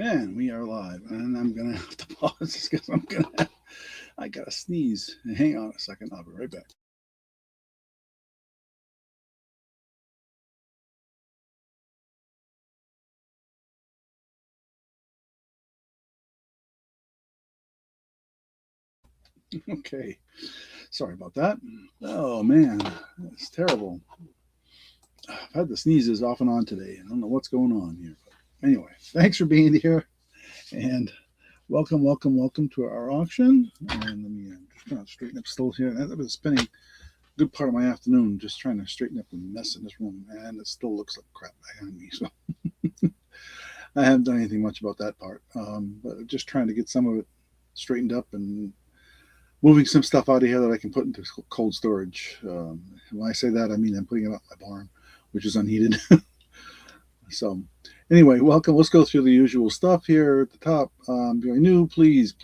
And we are live, and I'm gonna have to pause because I gotta sneeze. Hang on a second, I'll be right back. Okay, sorry about that. Oh man, it's terrible. I've had the sneezes off and on today. I don't know what's going on here. But anyway, thanks for being here, and welcome to our auction. And let me just trying to straighten up still here. I've been spending a good part of my afternoon just trying to straighten up the mess in this room, and it still looks like crap behind me. So I haven't done anything much about that part, but just trying to get some of it straightened up and moving some stuff out of here that I can put into cold storage. When I say that, I mean I'm putting it up my barn, which is unheated. So, anyway, welcome. Let's go through the usual stuff here at the top. If you're new, please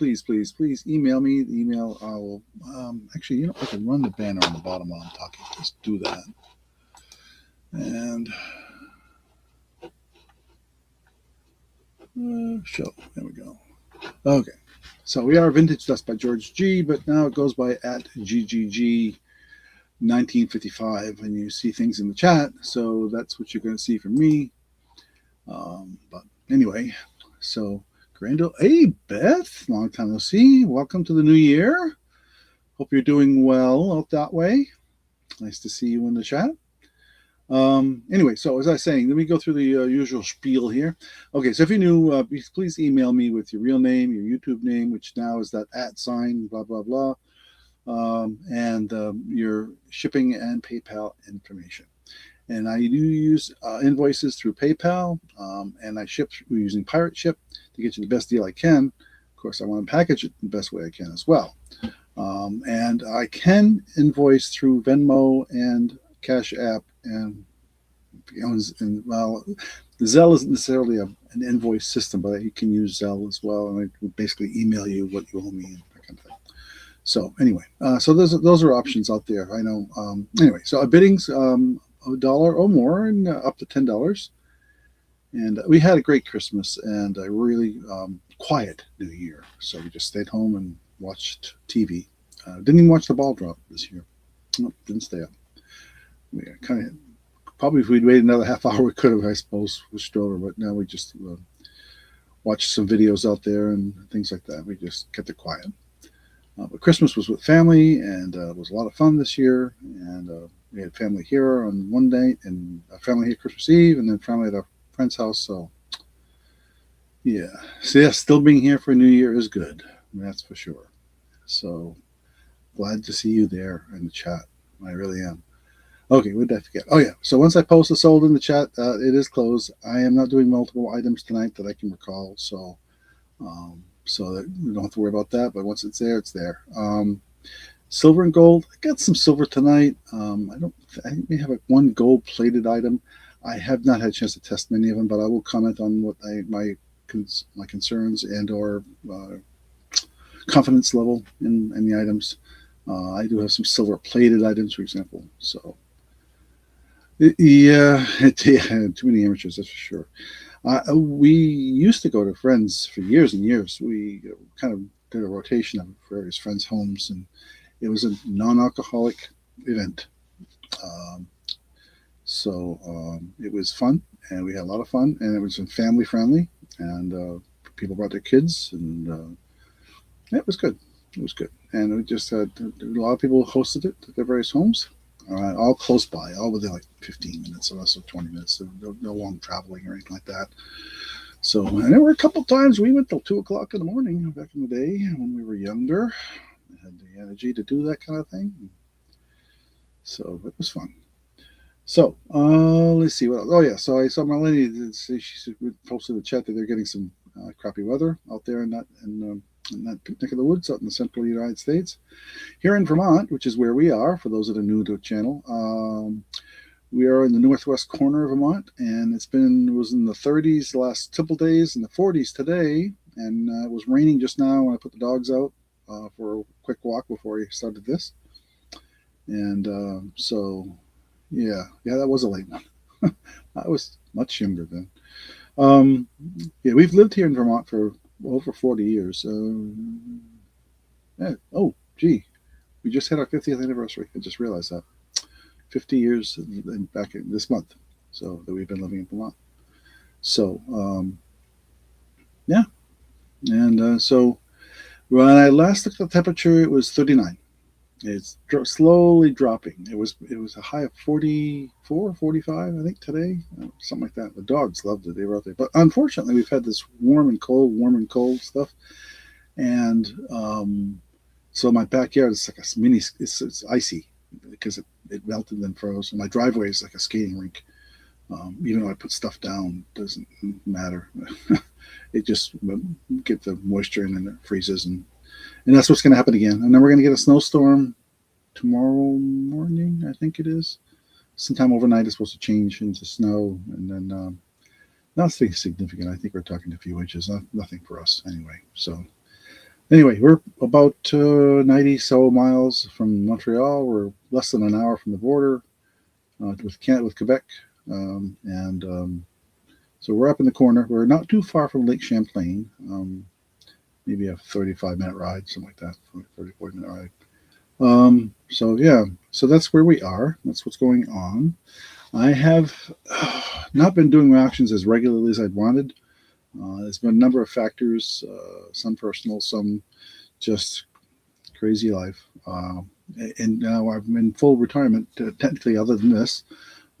email me. The email I will actually, I can run the banner on the bottom while I'm talking. Just do that. And show. There we go. Okay. So we are Vintage Dust by George G, but now it goes by at GGG 1955, and you see things in the chat. So that's what you're going to see from me. But anyway, so Grando, hey Beth, long time no see. Welcome to the new year. Hope you're doing well out that way. Nice to see you in the chat. Anyway, so as I was saying, let me go through the usual spiel here. Okay, so if you're new, please email me with your real name, your YouTube name, which now is that @ sign, blah, blah, blah, and your shipping and PayPal information. And I do use invoices through PayPal, and I ship using Pirate Ship to get you the best deal I can. Of course, I want to package it the best way I can as well. And I can invoice through Venmo and Cash App, and well, Zelle isn't necessarily an invoice system, but you can use Zelle as well, and I will basically email you what you owe me and that kind of thing. So anyway, so those are options out there. I know. Anyway, so our biddings $1 or more, and up to $10. And we had a great Christmas and a really quiet New Year. So we just stayed home and watched TV. Didn't even watch the ball drop this year. No, didn't stay up. We kind of probably if we'd waited another half hour, we could have, I suppose, switched over. But now we just watched some videos out there and things like that. We just kept it quiet. But Christmas was with family, and it was a lot of fun this year. And we had family here on one day, and family here Christmas Eve, and then family at our friend's house. So, yeah. So, yeah, still being here for New Year is good. That's for sure. So, glad to see you there in the chat. I really am. Okay, what did I forget? Oh, yeah. So, once I post a sold in the chat, it is closed. I am not doing multiple items tonight that I can recall. So that we don't have to worry about that. But once it's there, it's there. Silver and gold. I got some silver tonight. I may have one gold plated item. I have not had a chance to test many of them, but I will comment on what my concerns and or confidence level in the items. I do have some silver plated items, for example. So yeah, too many amateurs, that's for sure. We used to go to friends for years and years. We kind of did a rotation of various friends' homes, and it was a non-alcoholic event. Um, so it was fun, and we had a lot of fun, and it was family friendly, and people brought their kids, and it was good. It was good, and we just had a lot of people hosted it at their various homes. All close by, all within like 15 minutes or less of 20 minutes. So no long traveling or anything like that. So, and there were a couple times we went till 2 o'clock in the morning back in the day when we were younger. I had the energy to do that kind of thing. So it was fun. So let's see what else. Oh yeah, so I saw Marlene. She posted in the chat that they're getting some crappy weather out there in that neck of the woods out in the central United States. Here in Vermont, which is where we are, for those that are new to the channel, we are in the northwest corner of Vermont, and it was in the 30s the last couple days, in the 40s today, and it was raining just now when I put the dogs out for a quick walk before we started this. And so, yeah, that was a late one. I was much younger then. Um, yeah, we've lived here in Vermont for over 40 years. Yeah. Oh, gee, we just had our 50th anniversary. I just realized that 50 years back in this month, so that we've been living in Vermont. So yeah, and so when I last looked at the temperature, it was 39. It's slowly dropping. It was a high of 44, 45, I think today, something like that. The dogs loved it. They were out there, but unfortunately, we've had this warm and cold stuff, and so my backyard is like a mini. It's icy because it melted and froze. And my driveway is like a skating rink. Even though I put stuff down, doesn't matter. It just get the moisture in and it freezes, and that's what's going to happen again. And then we're going to get a snowstorm tomorrow morning, I think it is. Sometime overnight, it's supposed to change into snow, and then nothing significant. I think we're talking a few inches. Nothing for us anyway. So anyway, we're about 90 so miles from Montreal. We're less than an hour from the border with Quebec, and so we're up in the corner. We're not too far from Lake Champlain. Maybe a 35-minute ride, something like that, 30, 40-minute ride. So yeah, so that's where we are. That's what's going on. I have not been doing my auctions as regularly as I'd wanted. There's been a number of factors, some personal, some just crazy life. And now I'm in full retirement, technically, other than this.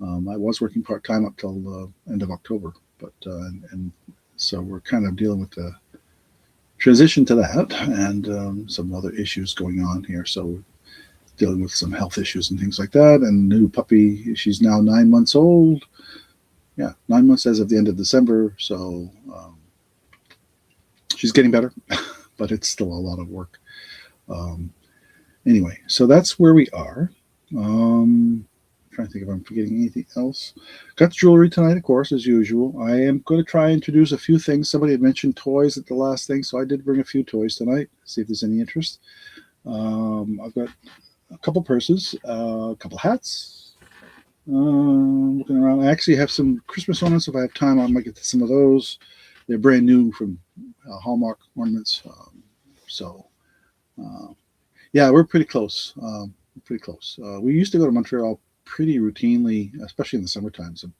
I was working part time up till the end of October, but and so we're kind of dealing with the transition to that and some other issues going on here. So dealing with some health issues and things like that. And new puppy, she's now 9 months old. Yeah, 9 months as of the end of December. So she's getting better, but it's still a lot of work. Um, anyway, so that's where we are. Trying to think if I'm forgetting anything else. Got jewelry tonight, of course, as usual. I am going to try and introduce a few things. Somebody had mentioned toys at the last thing, so I did bring a few toys tonight. See if there's any interest. I've got a couple purses, a couple hats. Looking around, I actually have some Christmas ornaments. If I have time, I might get to some of those. They're brand new from Hallmark ornaments. So, yeah, we're pretty close. Pretty close. We used to go to Montreal pretty routinely, especially in the summertime. So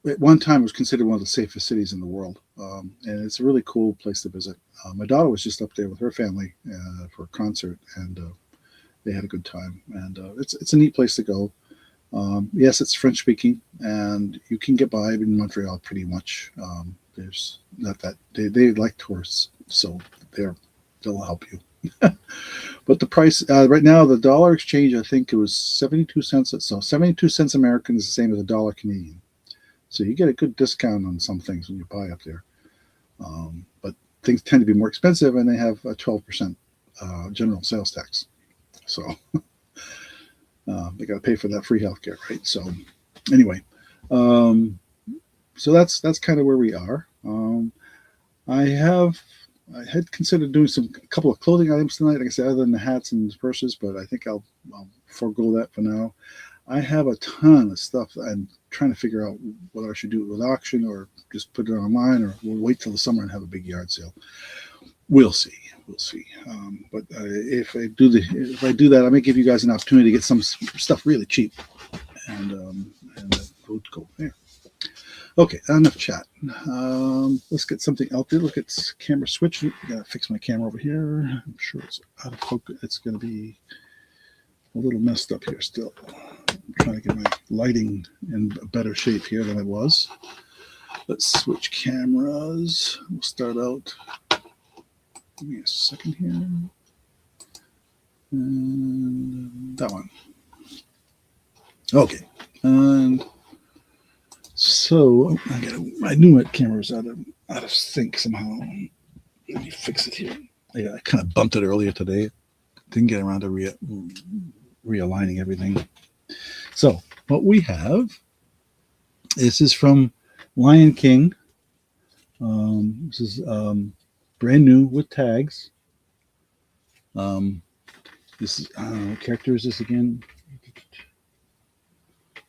at one time, it was considered one of the safest cities in the world, and it's a really cool place to visit. My daughter was just up there with her family for a concert, and they had a good time. And it's a neat place to go. Yes, it's French speaking, and you can get by in Montreal pretty much. There's not that they like tourists, so they'll help you. But the price right now, the dollar exchange, I think it was 72 cents. So 72 cents American is the same as a dollar Canadian. So you get a good discount on some things when you buy up there. But things tend to be more expensive, and they have a 12% general sales tax. So they got to pay for that free healthcare, right? So anyway, so that's kind of where we are. I had considered doing a couple of clothing items tonight, like I said, other than the hats and the purses, but I think I'll forego that for now. I have a ton of stuff. I'm trying to figure out whether I should do it with auction or just put it online, or we'll wait till the summer and have a big yard sale. We'll see. We'll see. But if I do that, I may give you guys an opportunity to get some stuff really cheap, and we'll go there. Okay, enough chat. Let's get something out there. Look at camera switch. I gotta fix my camera over here. I'm sure it's out of focus. It's gonna be a little messed up here still. I'm trying to get my lighting in better shape here than it was. Let's switch cameras. We'll start out. Give me a second here. And that one. Okay. And so I knew my camera was out of sync somehow. Let me fix it here. Yeah, I kind of bumped it earlier today. Didn't get around to realigning everything. So what we have, this is from Lion King. This is brand new with tags. This is, I don't know, what character is this again?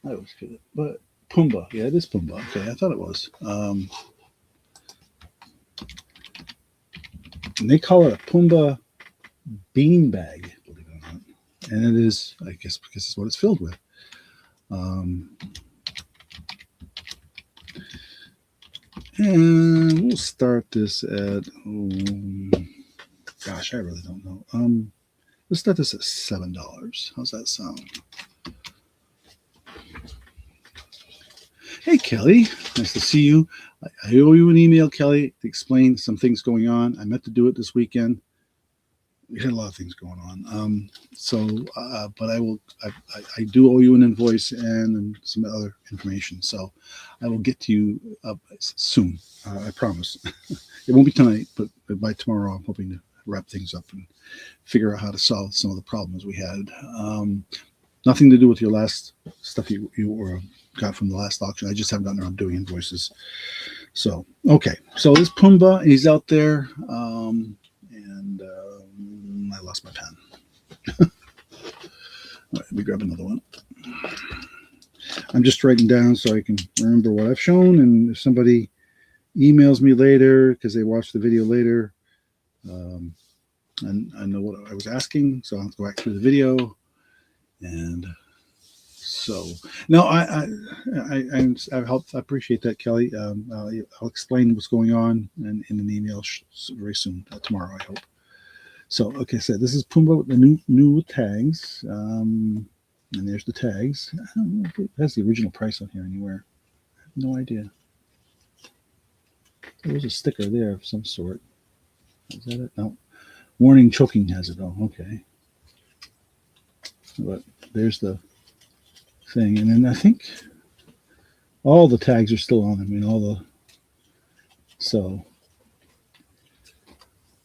I always forget it, but Pumbaa. Yeah, it is Pumbaa. Okay, I thought it was. And they call it a Pumbaa beanbag, believe it or not. And it is, I guess, because it's what it's filled with. And we'll start this at, gosh, I really don't know. Let's start this at $7. How's that sound? Hey, Kelly, nice to see you. I owe you an email, Kelly, to explain some things going on. I meant to do it this weekend. We had a lot of things going on. But I do owe you an invoice and some other information. So I will get to you soon. I promise. It won't be tonight, but by tomorrow, I'm hoping to wrap things up and figure out how to solve some of the problems we had. Nothing to do with your last stuff you got from the last auction. I just haven't gotten around doing invoices. So, okay. So this Pumbaa, he's out there. And I lost my pen. All right, let me grab another one. I'm just writing down so I can remember what I've shown. And if somebody emails me later because they watched the video later, and I know what I was asking, so I'll have to go back through the video. And so no, I appreciate that, Kelly. I'll explain what's going on in an email very soon, tomorrow, I hope. So, okay, so this is Pumbaa with the new tags, and there's the tags. I don't know if it has the original price on here anywhere. I have no idea. There was a sticker there of some sort. Is that it? No. Warning choking has it. Oh, okay. But there's the thing, and then I think all the tags are still on. I mean,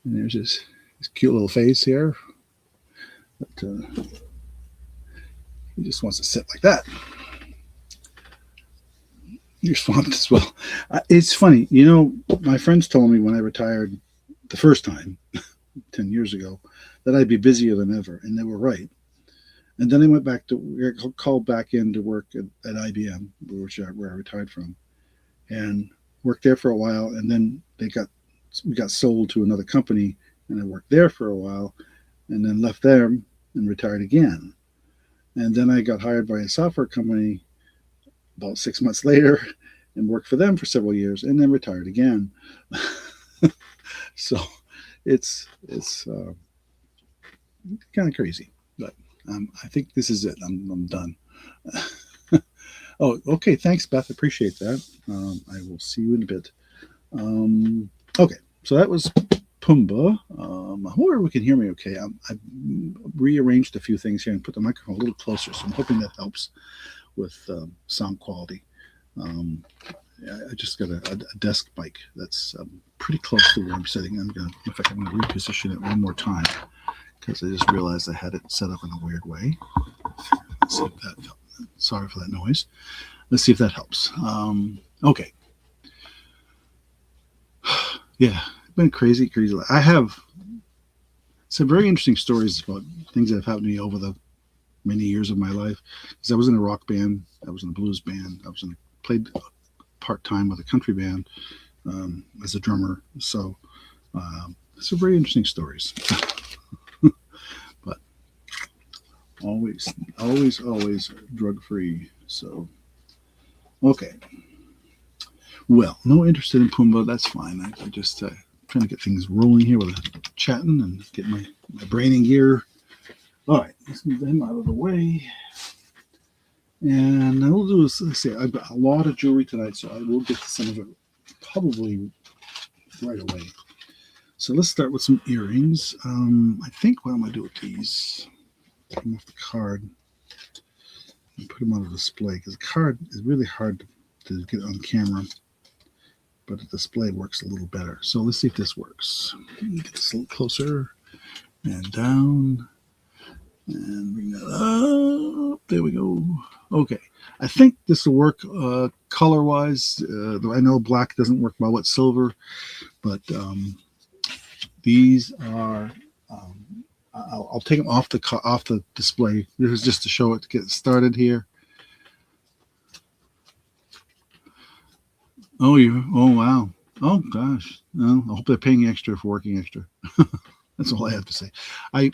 and there's his cute little face here, but he just wants to sit like that. You're swamped as well. It's funny, my friends told me when I retired the first time 10 years ago that I'd be busier than ever, and they were right. And then I went back to called back in to work at IBM, where I retired from, and worked there for a while. And then we got sold to another company, and I worked there for a while, and then left them and retired again. And then I got hired by a software company about 6 months later, and worked for them for several years, and then retired again. So it's kind of crazy, but I think this is it. I'm done. Oh, okay. Thanks, Beth. Appreciate that. I will see you in a bit. Okay, so that was Pumbaa. I hope everyone can hear me okay. I've rearranged a few things here and put the microphone a little closer, so I'm hoping that helps with sound quality. I just got a desk mic that's pretty close to where I'm sitting. In fact, I'm going to reposition it one more time because I just realized I had it set up in a weird way. Let's see if that helps. Sorry for that noise. Let's see if that helps. Okay. Yeah, it's been crazy. I have some very interesting stories about things that have happened to me over the many years of my life. Because I was in a rock band, I was in a blues band, played part-time with a country band as a drummer. So some very interesting stories. But always drug-free. So, okay. Well, no interest in Pumbaa. That's fine. I just trying to get things rolling here with chatting and get my brain in gear. All right, let's move them out of the way. And I will do this. Let's see, I've got a lot of jewelry tonight, so I will get to some of it probably right away. So let's start with some earrings. I think what I'm going to do with these, take them off the card and put them on a display, because the card is really hard to get on camera, but the display works a little better. So let's see if this works. Get this a little closer and down and bring that up. There we go. Okay. I think this will work color-wise. I know black doesn't work well with silver, but these are, I'll take them off the display. This is just to show it, to get started here. Oh, wow. Oh, gosh. Well, I hope they're paying you extra for working extra. That's all I have to say. I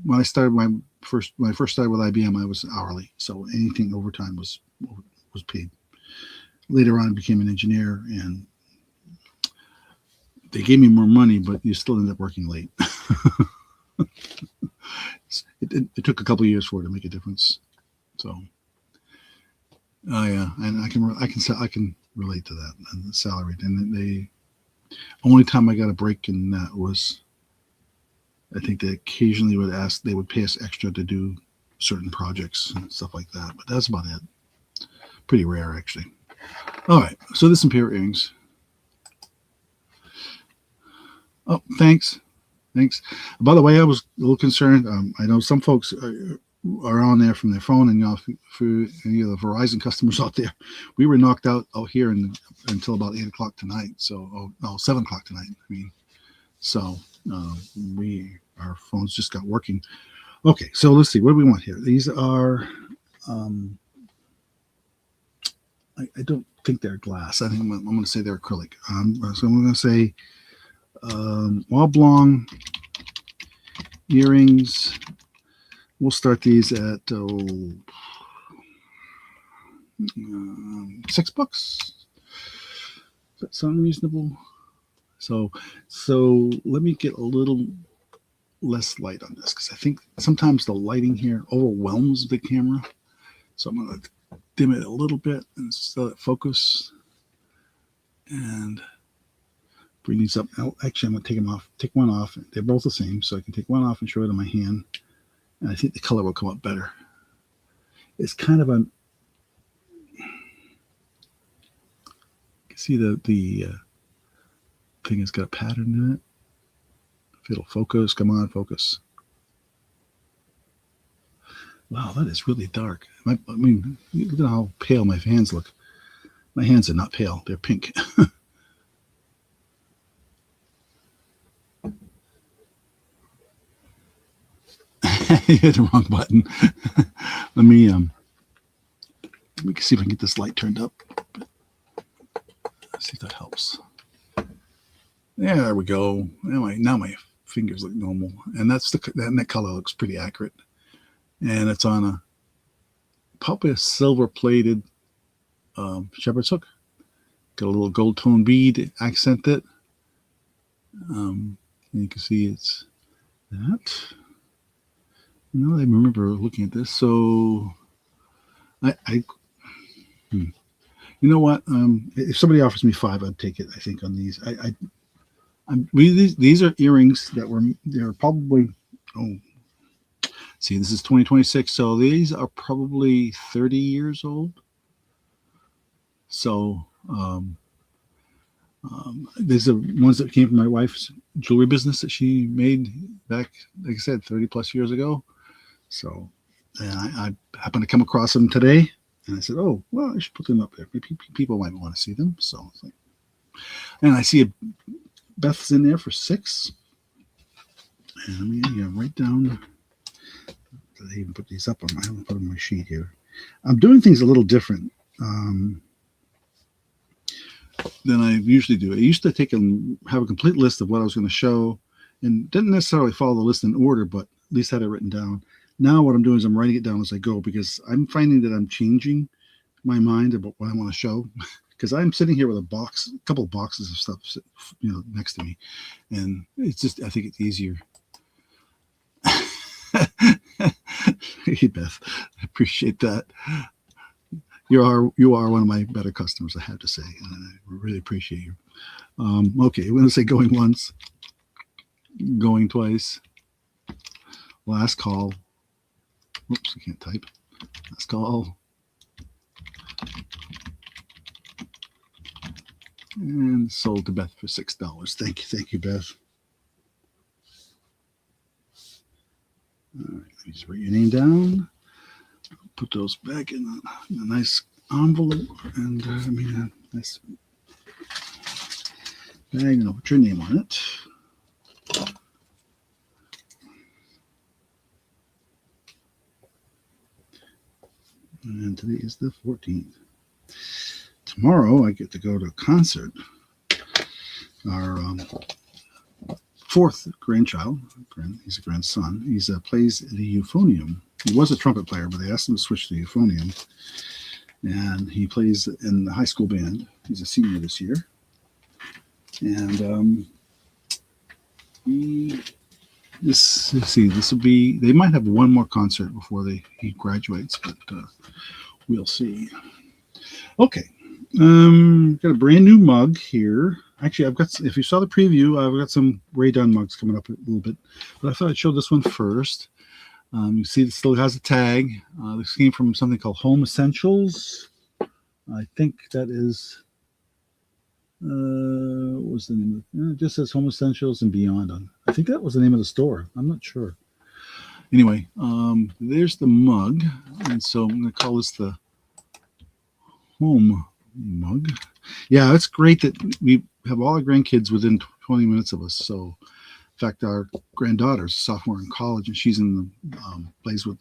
when I started when I first started with IBM, I was hourly, so anything overtime was paid. Later on, I became an engineer, and they gave me more money, but you still end up working late. It took a couple of years for it to make a difference. So, oh yeah, and I can relate to that and the salary. And they only time I got a break in that was I think they occasionally would ask they would pay us extra to do certain projects and stuff like that. But that's about it. Pretty rare actually. All right, so there's some pair of earrings. Oh, thanks. Thanks. By the way, I was a little concerned. I know some folks are on there from their phone, and for any of the Verizon customers out there, we were knocked out here until about 8 o'clock tonight. So, oh no, 7 o'clock tonight. I mean, so we our phones just got working. Okay, so let's see. What do we want here? These are. Um, I don't think they're glass. I think I'm going to say they're acrylic. So I'm going to say oblong earrings. We'll start these at $6. Does that sound reasonable? So, so let me get a little less light on this because I think sometimes the lighting here overwhelms the camera. So I'm going to dim it a little bit and so that focus and bring these up. Oh, actually, I'm going to take them off. Take one off. They're both the same, so I can take one off and show it on my hand. And I think the color will come up better. It's kind of a see the thing has got a pattern in it. If it'll focus, come on, focus. Wow, that is really dark. I mean, look at how pale my hands look. My hands are not pale; they're pink. You hit the wrong button. let me um, let me see if I can get this light turned up. Let's see if that helps. There we go. Now my fingers look normal, and that color looks pretty accurate. And it's on a probably a silver plated shepherd's hook. Got a little gold tone bead accent it. And you can see it's that. I remember looking at this. So I you know what? If somebody offers me five, I'd take it. I think on these. These are earrings they're probably oh see this is 2026, so these are probably 30 years old. So these are ones that came from my wife's jewelry business that she made back, like I said, 30 plus years ago. So and I happened to come across them today, and I said, "Oh, well, I should put them up there. Maybe people might want to see them." So, and I see Beth's in there for $6. And I'm going write down. Did I even put these up on my? I haven't put on my sheet here. I'm doing things a little different than I usually do. I used to have a complete list of what I was going to show, and didn't necessarily follow the list in order, but at least had it written down. Now what I'm doing is I'm writing it down as I go because I'm finding that I'm changing my mind about what I want to show. Because I'm sitting here with a couple of boxes of stuff, next to me, and it's just I think it's easier. Hey Beth, I appreciate that. You are one of my better customers, I have to say, and I really appreciate you. Okay, we're going to say going once, going twice, last call. Oops, I can't type. Last call. And sold to Beth for $6. Thank you, Beth. All right, let me just write your name down. Put those back in a nice envelope, and a nice bag, and I'll put your name on it. And today is the 14th. tomorrow I get to go to a concert. Our fourth grandchild, he's a grandson, he plays the euphonium. He was a trumpet player, but they asked him to switch to euphonium. And he plays in the high school band. He's a senior this year. And this will be, they might have one more concert before he graduates, but we'll see. Okay. Got a brand new mug here. Actually, if you saw the preview, I've got some Ray Dunn mugs coming up a little bit, but I thought I'd show this one first. You see it still has a tag. This came from something called Home Essentials. I think that is, what was the name of it? It just says Home Essentials and Beyond on. I think that was the name of the store. I'm not sure. Anyway, there's the mug. And so I'm going to call this the home mug. Yeah, it's great that we have all our grandkids within 20 minutes of us. So, in fact, our granddaughter's a sophomore in college, and she's in the plays with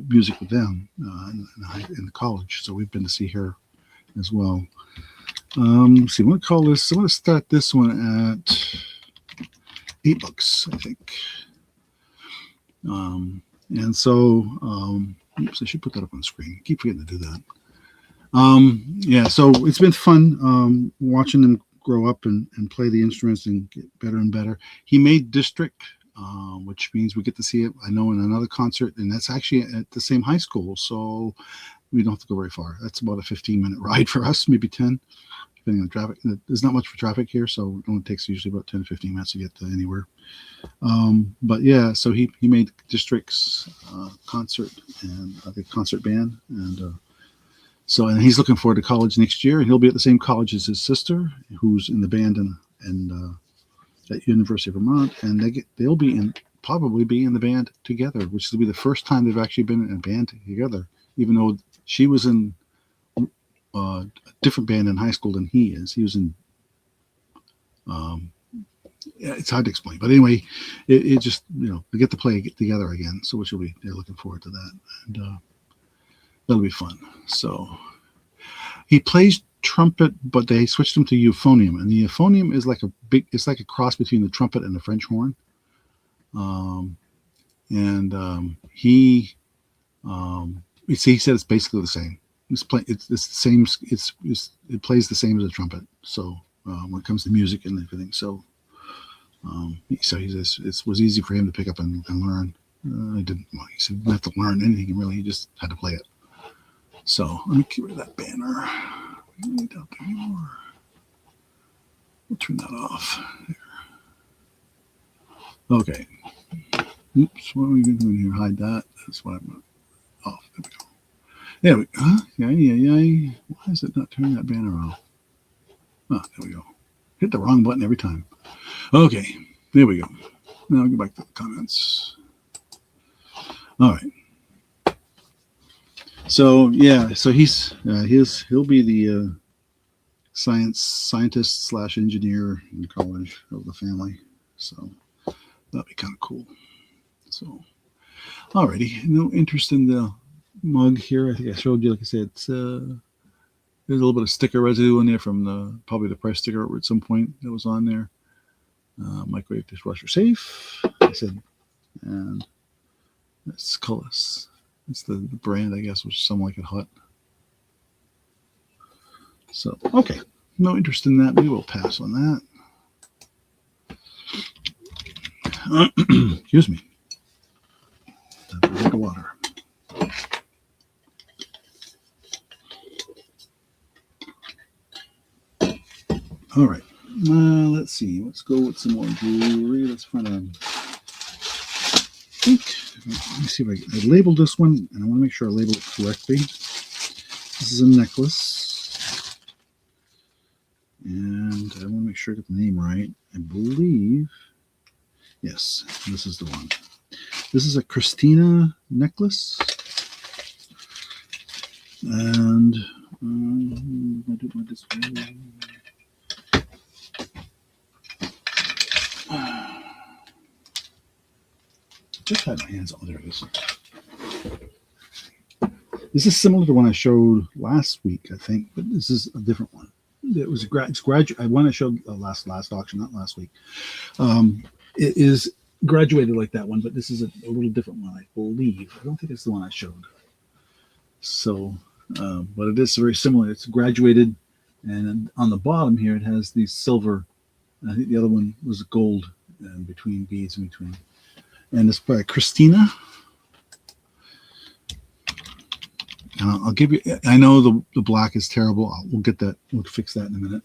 music with them in the college. So we've been to see her as well. Let's see, I'm going to call this. I'm going to start this one at $8, I think. And so, oops, I should put that up on the screen. I keep forgetting to do that. Yeah, so it's been fun watching them grow up and play the instruments and get better and better. He made district, which means we get to see it, I know, in another concert, and that's actually at the same high school, so we don't have to go very far. That's about a 15-minute ride for us, maybe 10, depending on traffic. There's not much for traffic here, so it only takes usually about 10 to 15 minutes to get to anywhere. But yeah, so he made district's concert and the concert band, and and he's looking forward to college next year, and he'll be at the same college as his sister, who's in the band at University of Vermont, and they'll probably be in the band together, which will be the first time they've actually been in a band together, even though she was in a different band in high school than he is. He was in, it's hard to explain, but anyway, it just, they get to play together again, so they're looking forward to that, and that'll be fun. So he plays trumpet, but they switched him to euphonium, and the euphonium is it's like a cross between the trumpet and the French horn. He said it's basically the same. It's the same. It plays the same as a trumpet. So when it comes to music and everything, so he says it was easy for him to pick up and learn. He said he didn't have to learn anything really. He just had to play it. So let me get rid of that banner. We don't need that anymore. We'll turn that off. There. Okay. Oops, what are we doing here? Hide that. That's what I'm off. There we go. There we go. Yeah. Why is it not turning that banner off? Oh, there we go. Hit the wrong button every time. Okay. There we go. Now I'll go back to the comments. All right. So yeah, so he'll be the scientist / engineer in college of the family. So that'd be kind of cool. So, alrighty, no interest in the mug here. I think I showed you, like I said, there's a little bit of sticker residue in there from probably the price sticker at some point that was on there. Microwave dishwasher safe, I said, and that's Cullis. It's the brand, I guess, which is something like it hot. So, okay. No interest in that. We will pass on that. Excuse me. A drink of water. All right. Let's see. Let's go with some more jewelry. Let's find a... Let me see if I labeled this one, and I want to make sure I label it correctly. This is a necklace, and I want to make sure I get the name right. I believe, yes, this is the one. This is a Christina necklace, and I do my display. Just had my hands on. There it is. This is similar to one I showed last week, I think, but this is a different one. It was it's graduate. One I showed last auction, not last week. It is graduated like that one, but this is a little different one, I believe. I don't think it's the one I showed. So, but it is very similar. It's graduated, and on the bottom here it has these silver. I think the other one was gold between beads in between. And it's by Christina. And I'll give you. I know the black is terrible. We'll get that. We'll fix that in a minute.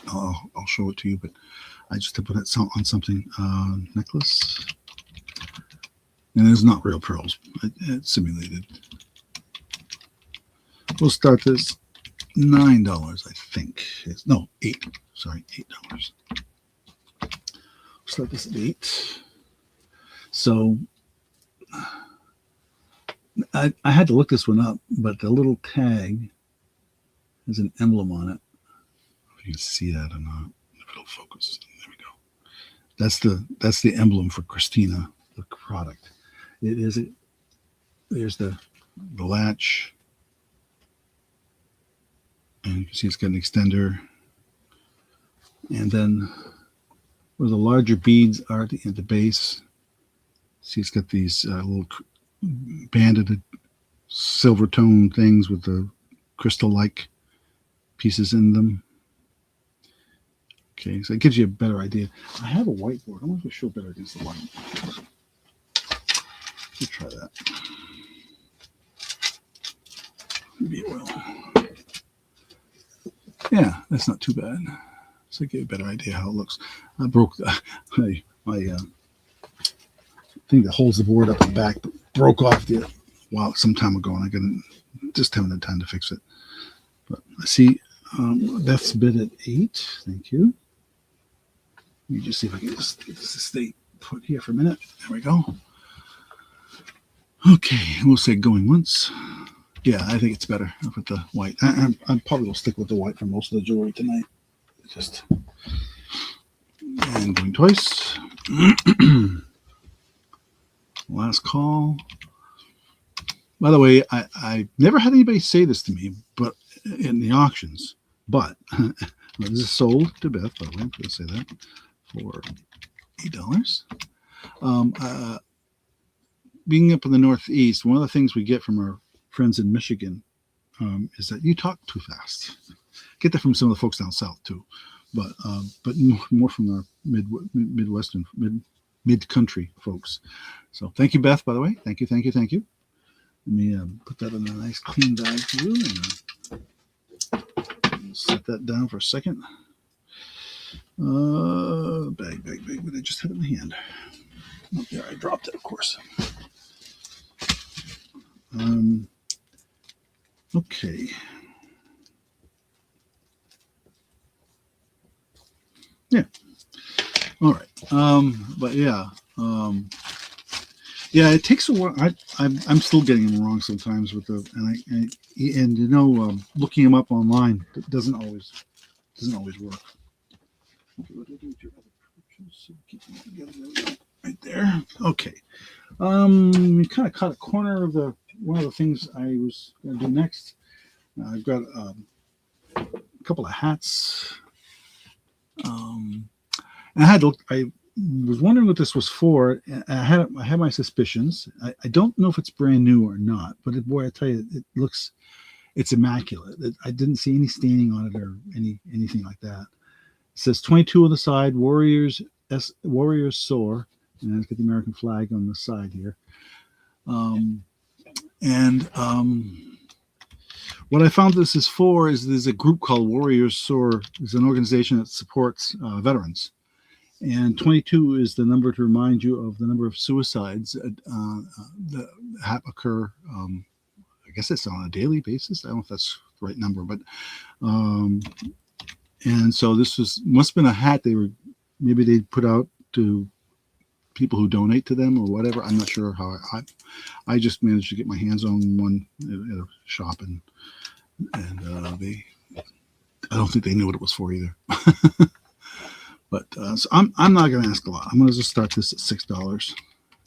I'll show it to you, but I just have to put it on something. Necklace, and it's not real pearls. It's simulated. We'll start this $9, I think. No, $8. Sorry, $8. We'll start this at $8. So I had to look this one up, but the little tag has an emblem on it. If you can see that or not, if it'll focus. There we go. That's the emblem for Christina, the product. It is. There's the latch, and you can see it's got an extender, and then where the larger beads are at the base. See, it's got these little banded silver tone things with the crystal-like pieces in them. Okay, so it gives you a better idea. I have a whiteboard. I want to show better against the light. Let's try that. Maybe it will. Yeah, that's not too bad. So I get a better idea how it looks. I broke my thing that holds the board up the back broke off some time ago, and just haven't had time to fix it. But I see that's bid at $8. Thank you. Let me just see if I can just get this to stay put here for a minute. There we go. Okay, we'll say going once. Yeah, I think it's better with the white. I probably will stick with the white for most of the jewelry tonight. And going twice. Last call. By the way, I never had anybody say this to me, but in the auctions. But this is sold to Beth. By the way, I'm going to say that for $8. Being up in the Northeast, one of the things we get from our friends in Michigan is that you talk too fast. Get that from some of the folks down south too, but more from our Midwestern, mid-country folks. So thank you, Beth, by the way. Thank you. Let me put that in a nice clean bag for you. And set that down for a second. Bag. But I just had it in the hand. Oh, there, I dropped it, of course. Okay. Yeah. All right. But yeah. Yeah, it takes a while. I'm still getting them wrong sometimes with looking them up online doesn't always work. Keep them together. Right there. Okay. We kind of cut a corner of one of the things I was going to do next. I've got a couple of hats. And I was wondering what this was for. I had my suspicions. I don't know if it's brand new or not, but boy, I tell you, it's immaculate. I didn't see any staining on it or anything like that. It says 22 on the side, Warriors soar, and it's got the American flag on the side here. What I found this is for is there's a group called Warriors Soar. It's an organization that supports veterans. And 22 is the number to remind you of the number of suicides that occur. I guess it's on a daily basis. I don't know if that's the right number, but and so this must have been a hat maybe they put out to people who donate to them or whatever. I'm not sure how. I just managed to get my hands on one at a shop, and I don't think they knew what it was for either. But so I'm not going to ask a lot. I'm going to just start this at $6.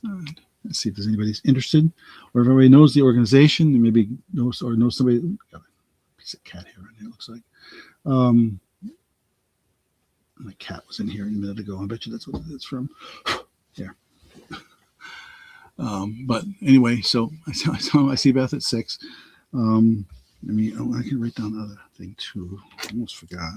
And Let's see if there's anybody's interested, or if everybody knows the organization and maybe knows somebody. Got a piece of cat hair in here, looks like. My cat was in here a minute ago. I bet you that's what it's from. Yeah. But anyway, so I see Beth at 6. I can write down another thing too. I almost forgot.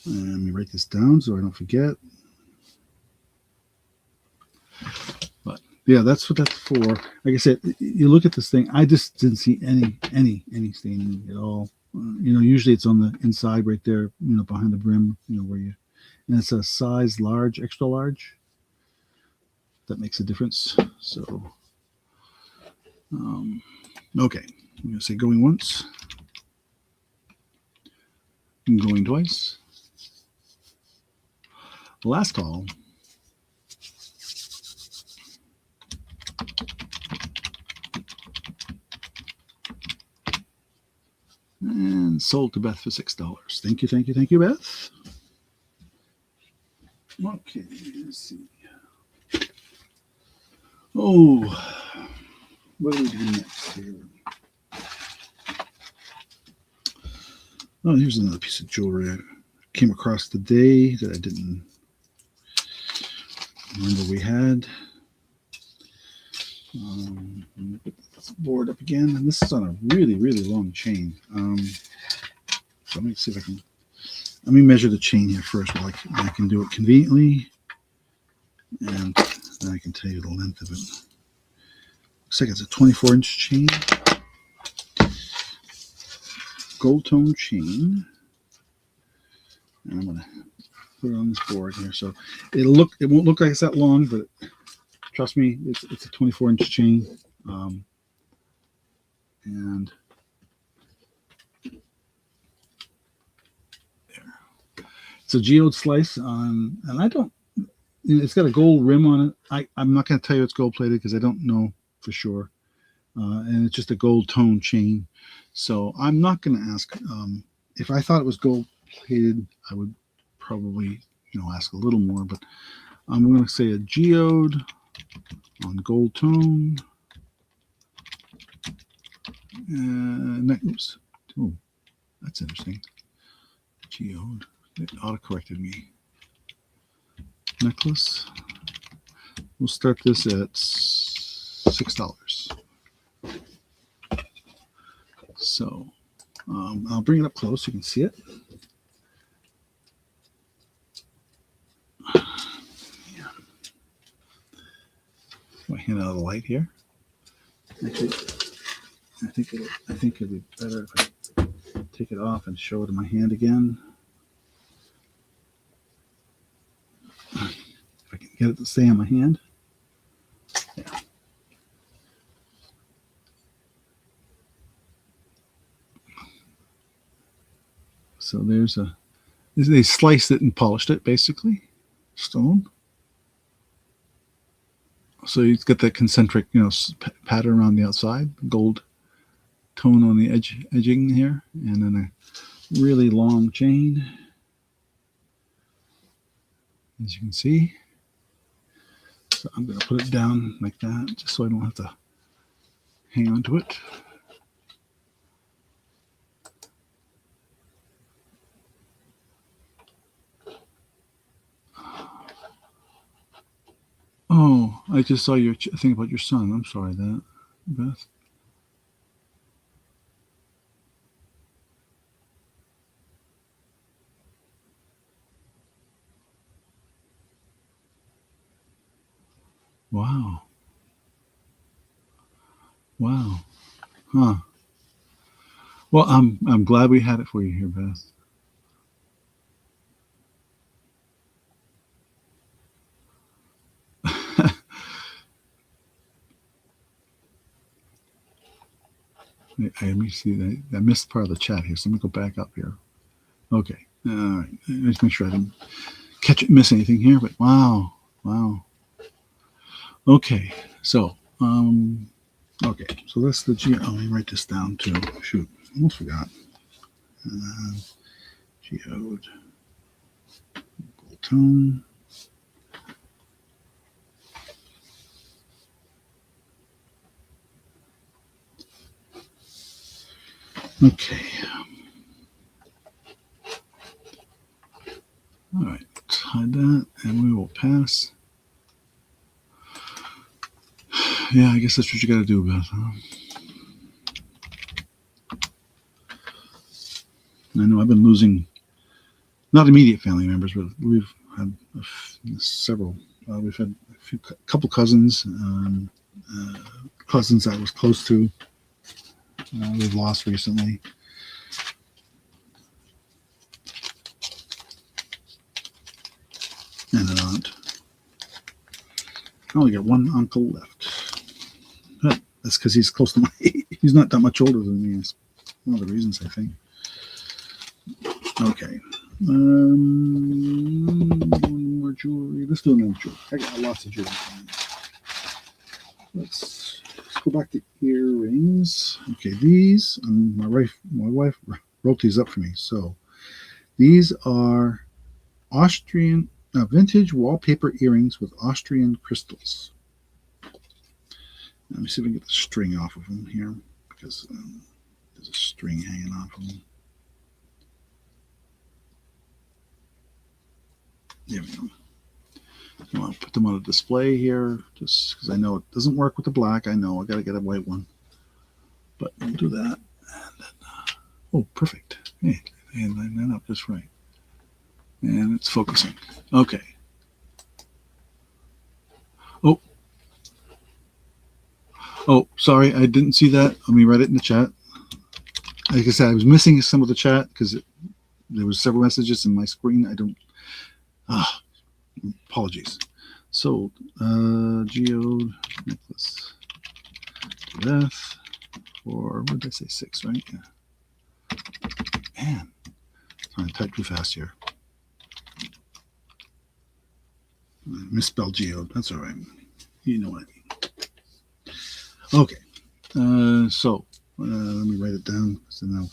Let me write this down so I don't forget. But yeah, that's what that's for. Like I said, you look at this thing. I just didn't see any staining at all. Usually it's on the inside right there, behind the brim, and it's a size large, extra large. That makes a difference. So, okay, I'm going to say going once, and going twice. Last call. And sold to Beth for $6. Thank you, Beth. Okay, let's see. Oh, what do we do next here? Oh, here's another piece of jewelry I came across today that I didn't remember we had. Let me put this board up again, and this is on a really long chain. So let me see if I can. Let me measure the chain here first, while I can do it conveniently, and then I can tell you the length of it. Looks like it's a 24-inch chain, gold tone chain, and I'm gonna put it on this board here. So it won't look like it's that long, but trust me, it's a 24-inch chain, and there. It's a geode slice on, and I don't. It's got a gold rim on it. I'm not going to tell you it's gold plated because I don't know for sure, and it's just a gold tone chain. So I'm not going to ask. If I thought it was gold plated, I would probably ask a little more. But I'm going to say a geode on gold tone. Oops. Oh, that's interesting. Geode. It auto-corrected me. Necklace. We'll start this at $6. So I'll bring it up close so you can see it. Yeah. My hand out of the light here. Actually, I think it'd be better if I take it off and show it in my hand again. If I can get it to stay on my hand. Yeah. So they sliced it and polished it, basically, stone. So you've got that concentric, pattern around the outside, gold tone on the edging here, and then a really long chain, as you can see. So I'm going to put it down like that, just so I don't have to hang on to it. Oh, I just saw your thing about your son. I'm sorry, Beth. Wow. Huh. Well, I'm glad we had it for you here, Beth. Let me see that. I missed part of the chat here, so let me go back up here. Okay. All right. Let's make sure I didn't miss anything here, but wow. Okay. So, okay. So that's the G. Let me write this down too. Shoot. almost forgot. Geode, gold tone. Okay. All right, hide that, and we will pass. Yeah, I guess that's what you got to do, Beth. Huh? I know I've been losing, not immediate family members, but we've had several. We've had couple cousins, cousins I was close to. We've lost recently. And an aunt. I only got one uncle left. But that's because he's close to my age. He's not that much older than me. That's one of the reasons, I think. Okay. One more jewelry. Let's do another jewelry. I got lots of jewelry. Let's go back to earrings. Okay, these, my wife wrote these up for me. So these are Austrian vintage wallpaper earrings with Austrian crystals. Let me see if we can get the string off of them here, because there's a string hanging off of them. There we go. So I'll put them on a display here, just because I know it doesn't work with the black. I know I got to get a white one, but we'll do that. And then, oh, perfect. Hey, and line that up just right. And it's focusing. Okay. Oh, sorry, I didn't see that. Let me write it in the chat. Like I said, I was missing some of the chat because there was several messages in my screen. I don't. Apologies. So, geode necklace to Beth for, what did I say, 6, right? Yeah. Man, I'm trying to type too fast here. I misspelled geode. That's all right. You know what I mean. Okay. So, let me write it down, so now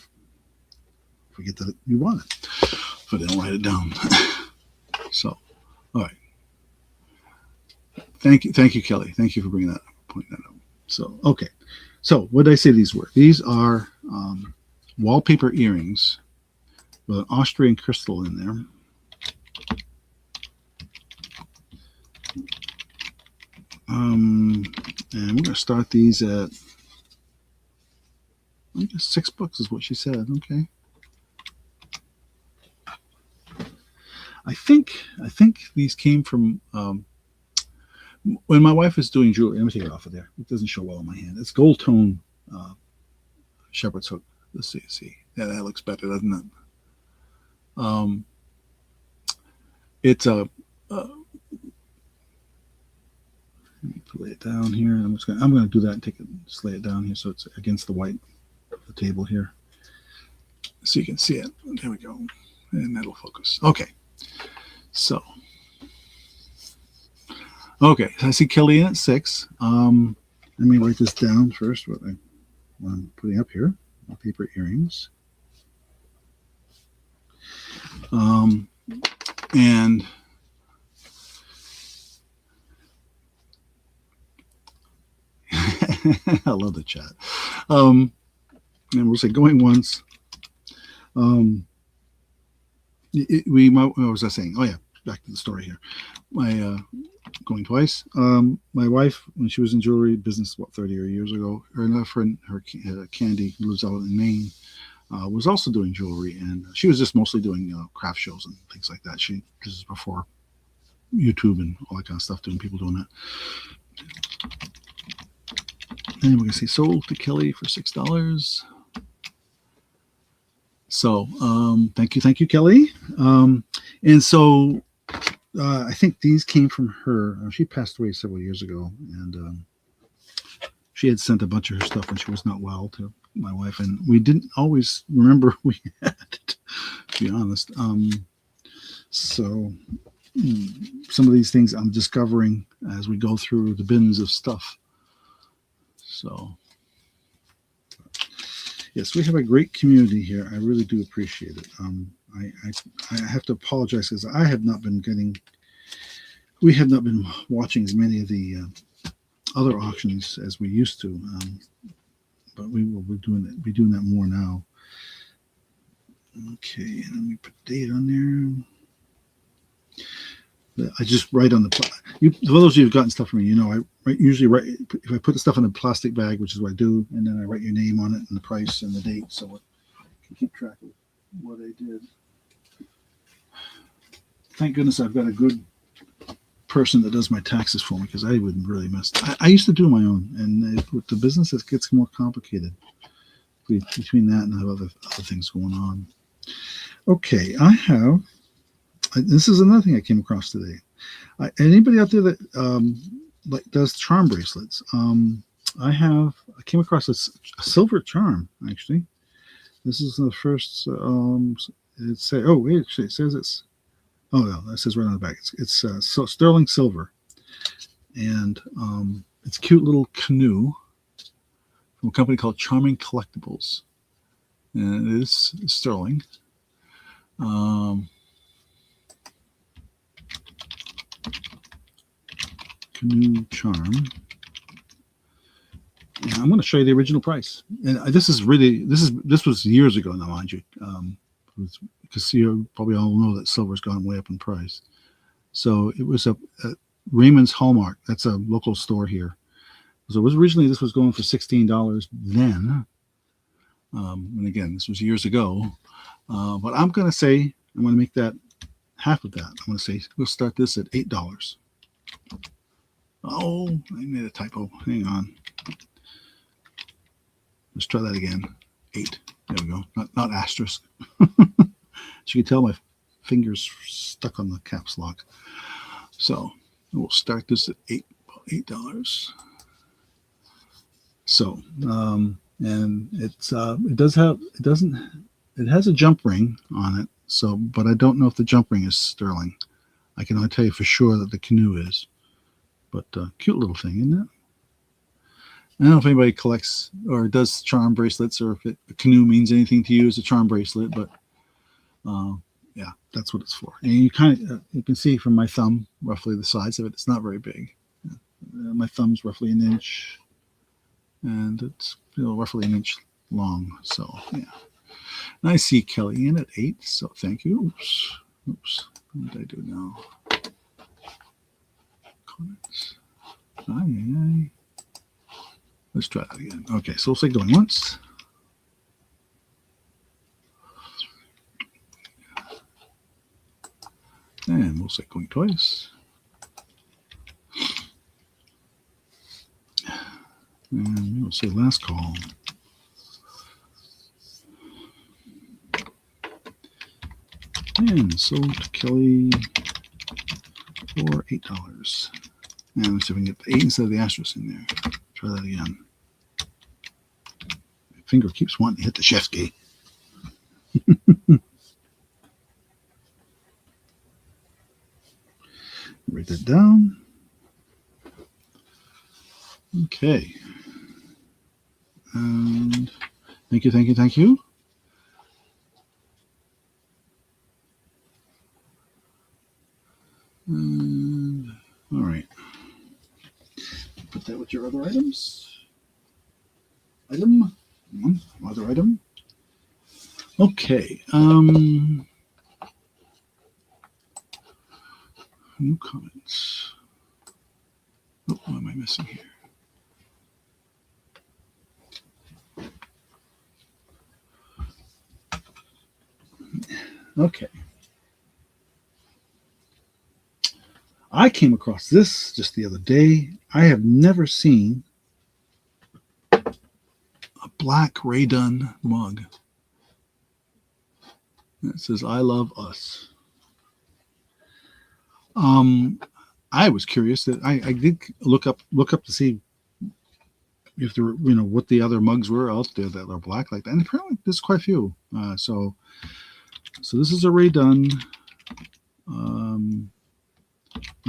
forget that you want it, but I don't write it down. So, all right. Thank you, Kelly. Thank you for bringing that up, pointing that out. So, okay. So, what did I say these were? These are wallpaper earrings with an Austrian crystal in there. And we're going to start these at, I guess, $6 is what she said. Okay. I think these came from when my wife is doing jewelry. Let me take it off of there. It doesn't show well on my hand. It's gold tone shepherd's hook. Let's see. Yeah, that looks better, doesn't it? It's a. Let me lay it down here. I'm going to do that and just lay it down here so it's against the white of the table here, so you can see it. There we go, and that'll focus. Okay, so I see Kelly in at 6. Let me write this down first. What I'm putting up here: paper earrings, and. I love the chat. And we'll say going once. What was I saying? Oh yeah, back to the story here. Going twice. My wife, when she was in jewelry business about 30 years ago, her friend, Candy, who lives out in Maine, was also doing jewelry, and she was just mostly doing craft shows and things like that. This is before YouTube and all that kind of stuff, people doing that. And we're going to say sold to Kelly for $6. So thank you, Kelly. And so I think these came from her. She passed away several years ago, and she had sent a bunch of her stuff when she was not well to my wife, and we didn't always remember we had it, to be honest. So some of these things I'm discovering as we go through the bins of stuff. So, Yes, we have a great community here. I really do appreciate it. I have to apologize because I have not been getting. We have not been watching as many of the other auctions as we used to, but we will be doing that more now. Okay, let me put date on there. I just write on the. For those of you who've gotten stuff from me, usually write if I put the stuff in a plastic bag, which is what I do, and then I write your name on it and the price and the date, so I can keep track of what I did. Thank goodness I've got a good person that does my taxes for me because I wouldn't really mess. I used to do my own, and with the business, it gets more complicated between that and I have other things going on. Okay, I have. This is another thing I came across today. Anybody out there that does charm bracelets? I came across a silver charm actually. This is the first. It says. Oh wait, actually, it says it's. Oh no, that says right on the back. It's so sterling silver, and it's a cute little canoe from a company called Charming Collectibles, and it is sterling. Canoe charm. And I'm going to show you the original price. And this was years ago now, mind you, because you probably all know that silver's gone way up in price. So it was a Raymond's Hallmark. That's a local store here. So it was originally this was going for $16 then. And again, this was years ago. But I'm going to make that half of that. I'm going to say we'll start this at $8. Oh, I made a typo. Hang on. Let's try that again. 8. There we go. Not asterisk. As you can tell, my fingers stuck on the caps lock. So we'll start this at $8. So and it has a jump ring on it. So, but I don't know if the jump ring is sterling. I can only tell you for sure that the canoe is. But cute little thing, isn't it? I don't know if anybody collects or does charm bracelets, or if a canoe means anything to you as a charm bracelet. But yeah, that's what it's for. And you you can see from my thumb roughly the size of it. It's not very big. My thumb's roughly an inch, and it's roughly an inch long. So yeah. And I see Kelly in at 8. So thank you. Oops. What did I do now? Comments. Aye. Let's try that again. Okay, so we'll say going once. And we'll say going twice. And we'll say last call. And sold to Kelly for $8. And let's see if we can get the 8 instead of the asterisk in there. Try that again. My finger keeps wanting to hit the chef's key. Write that down. Okay. And thank you. And all right. Put that with your other items. Other item. Okay. New comments. Oh, what am I missing here? Okay. I came across this just the other day. I have never seen a black Ray Dunn mug. It says, "I love us." I was curious that I did look up to see if there were, what the other mugs were out there that are black like that. And apparently there's quite a few. So this is a Ray Dunn. I'm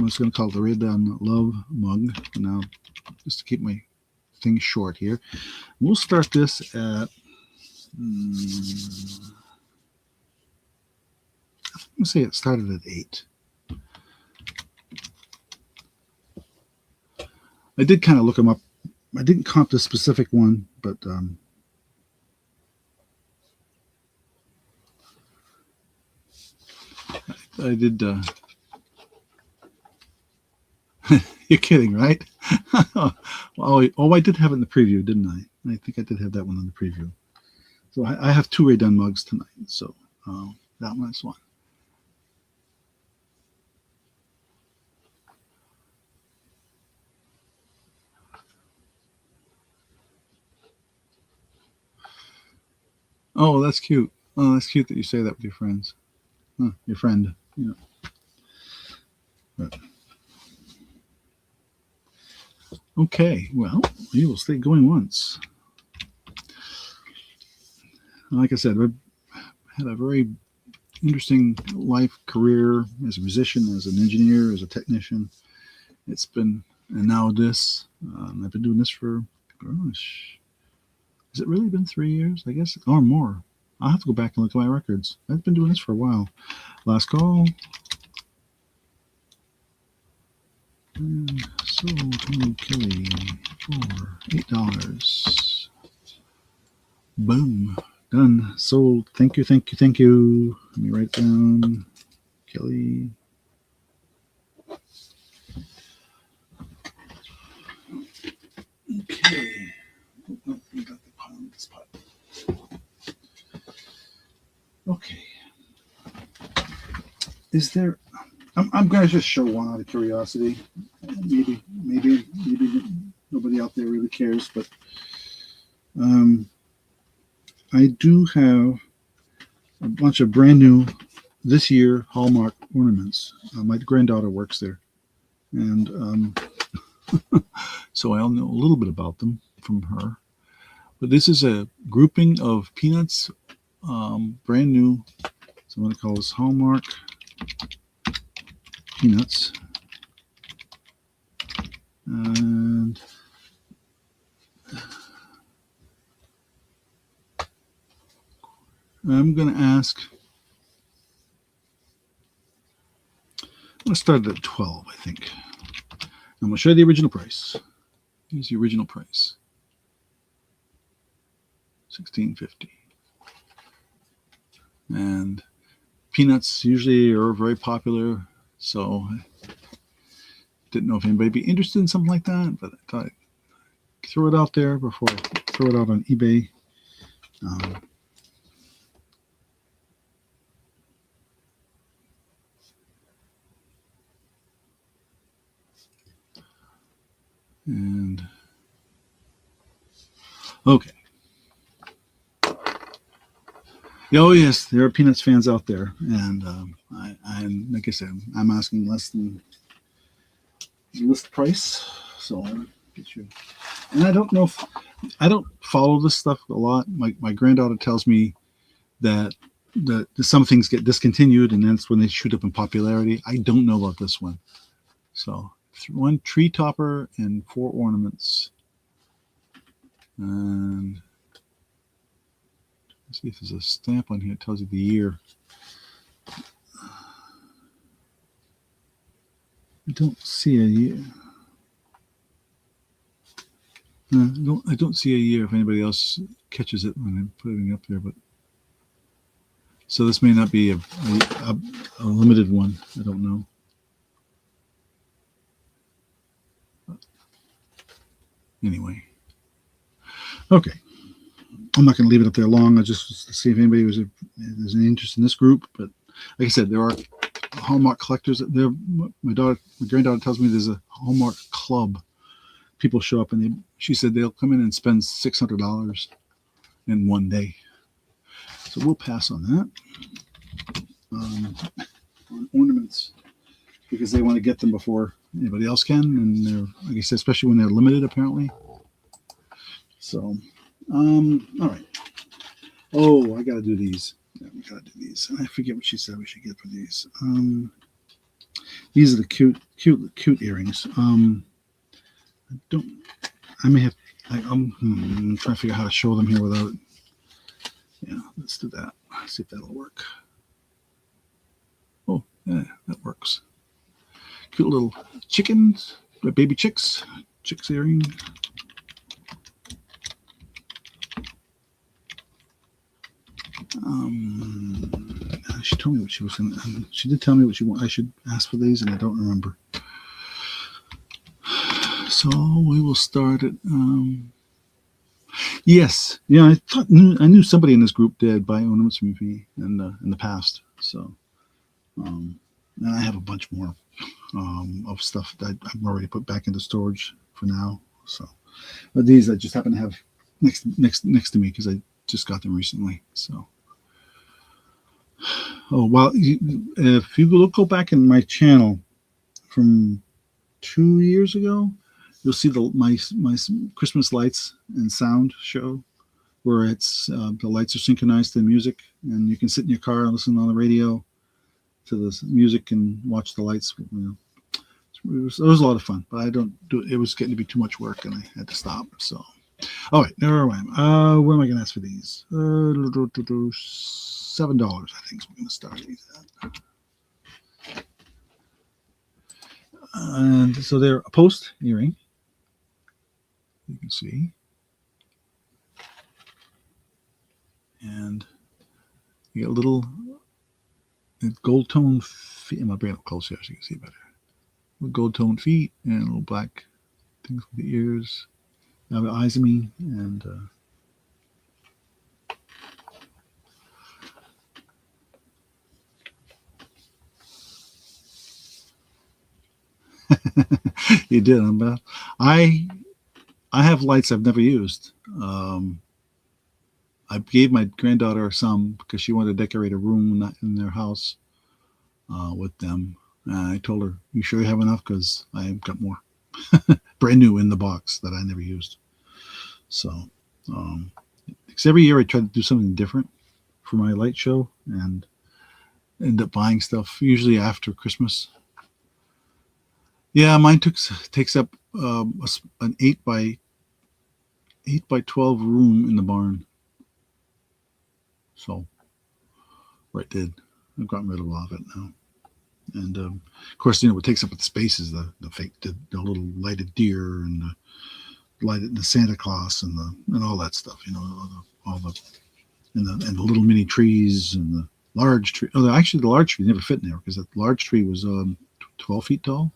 just going to call it the Ray Dunn Love mug for now, just to keep my thing short here. We'll start this at I'm gonna say it started at 8. I did kind of look them up. I didn't comp the specific one, but I did. You're kidding, right? Oh, I did have it in the preview, didn't I? I think I did have that one in the preview. So I have 2 Ray Dunn mugs tonight. So that one's one. Oh, that's cute. Oh, that's cute that you say that with your friends. Huh, your friend. Yeah. But, okay, well, you will stay going once. Like I said, I've had a very interesting life career as a musician, as an engineer, as a technician. It's been, and now this. I've been doing this for, gosh, has it really been 3 years? I guess, or more. I'll have to go back and look at my records. I've been doing this for a while. Last call. And so, Tony Kelly for $8. Boom. Done. Sold. Thank you, thank you, thank you. Let me write it down. Kelly. Okay. Oh, we got the pile in this pot. Okay. Is there? I'm going to just show one out of curiosity. Maybe nobody out there really cares, but I do have a bunch of brand new this year Hallmark ornaments. My granddaughter works there, and so I'll know a little bit about them from her. But this is a grouping of peanuts, brand new. So I'm going to call this Hallmark peanuts. And I'm going to ask, I'm going to start at 12, I think. I'm going to show you the original price. Here's the original price. $16.50. And peanuts usually are very popular, so I didn't know if anybody would be interested in something like that, but I thought I'd throw it out there before I throw it out on eBay. And okay. Oh yes, there are Peanuts fans out there, and I'm like I said, I'm asking less than the list price, so I'll get you. And I don't know if I don't follow this stuff a lot. My granddaughter tells me that some things get discontinued, and that's when they shoot up in popularity. I don't know about this one. So 1 tree topper and 4 ornaments, and let's see if there's a stamp on here that tells you the year. I don't see a year. I don't see a year if anybody else catches it when I'm putting it up there. But so this may not be a limited one. I don't know. But anyway, okay. I'm not going to leave it up there long. I just to see if anybody there's any interest in this group. But like I said, there are Hallmark collectors. My granddaughter tells me there's a Hallmark club. People show up and she said they'll come in and spend $600 in one day. So we'll pass on that. On ornaments, because they want to get them before anybody else can, and they're, like I said, especially when they're limited, apparently. So, all right. Oh, I got to do these. Yeah, we got to do these. I forget what she said we should get for these. These are the cute earrings. I'm trying to figure out how to show them here without Yeah, let's do that. See if that'll work. Oh, yeah, that works. Cute little chickens, baby chicks earring. She told me what she was going to. She did tell me what I should ask for these, and I don't remember. So we will start it. Yes, yeah. I knew somebody in this group did buy ornaments from me in the past. So, and I have a bunch more of stuff that I've already put back into storage for now. So, but these I just happen to have next to me because I just got them recently. So. Oh well, if you go back in my channel from 2 years ago, you'll see my Christmas lights and sound show where it's the lights are synchronized to the music, and you can sit in your car and listen on the radio to the music and watch the lights. It was a lot of fun, but I don't do it. It was getting to be too much work, and I had to stop. So, all right, there I am. Where am I going to ask for these? $7, I think, is we're going to start these at. And so they're a post earring. You can see. And you get a little gold tone feet. I'm going to bring it up closer so you can see better. Gold tone feet and little black things with the ears. Now the eyes of me and you did. I have lights I've never used. I gave my granddaughter some because she wanted to decorate a room in their house with them. I told her, "You sure you have enough? Because I've got more, brand new in the box that I never used." So, because every year I try to do something different for my light show and end up buying stuff usually after Christmas. Yeah, mine takes up an 8 by 12 room in the barn. So, right, did I've gotten rid of a lot of it now. And of course, what takes up the space is the little lighted deer and the lighted the Santa Claus and all that stuff. All the and the little mini trees and the large tree. Oh, actually, the large tree never fit in there because the large tree was 12 feet tall.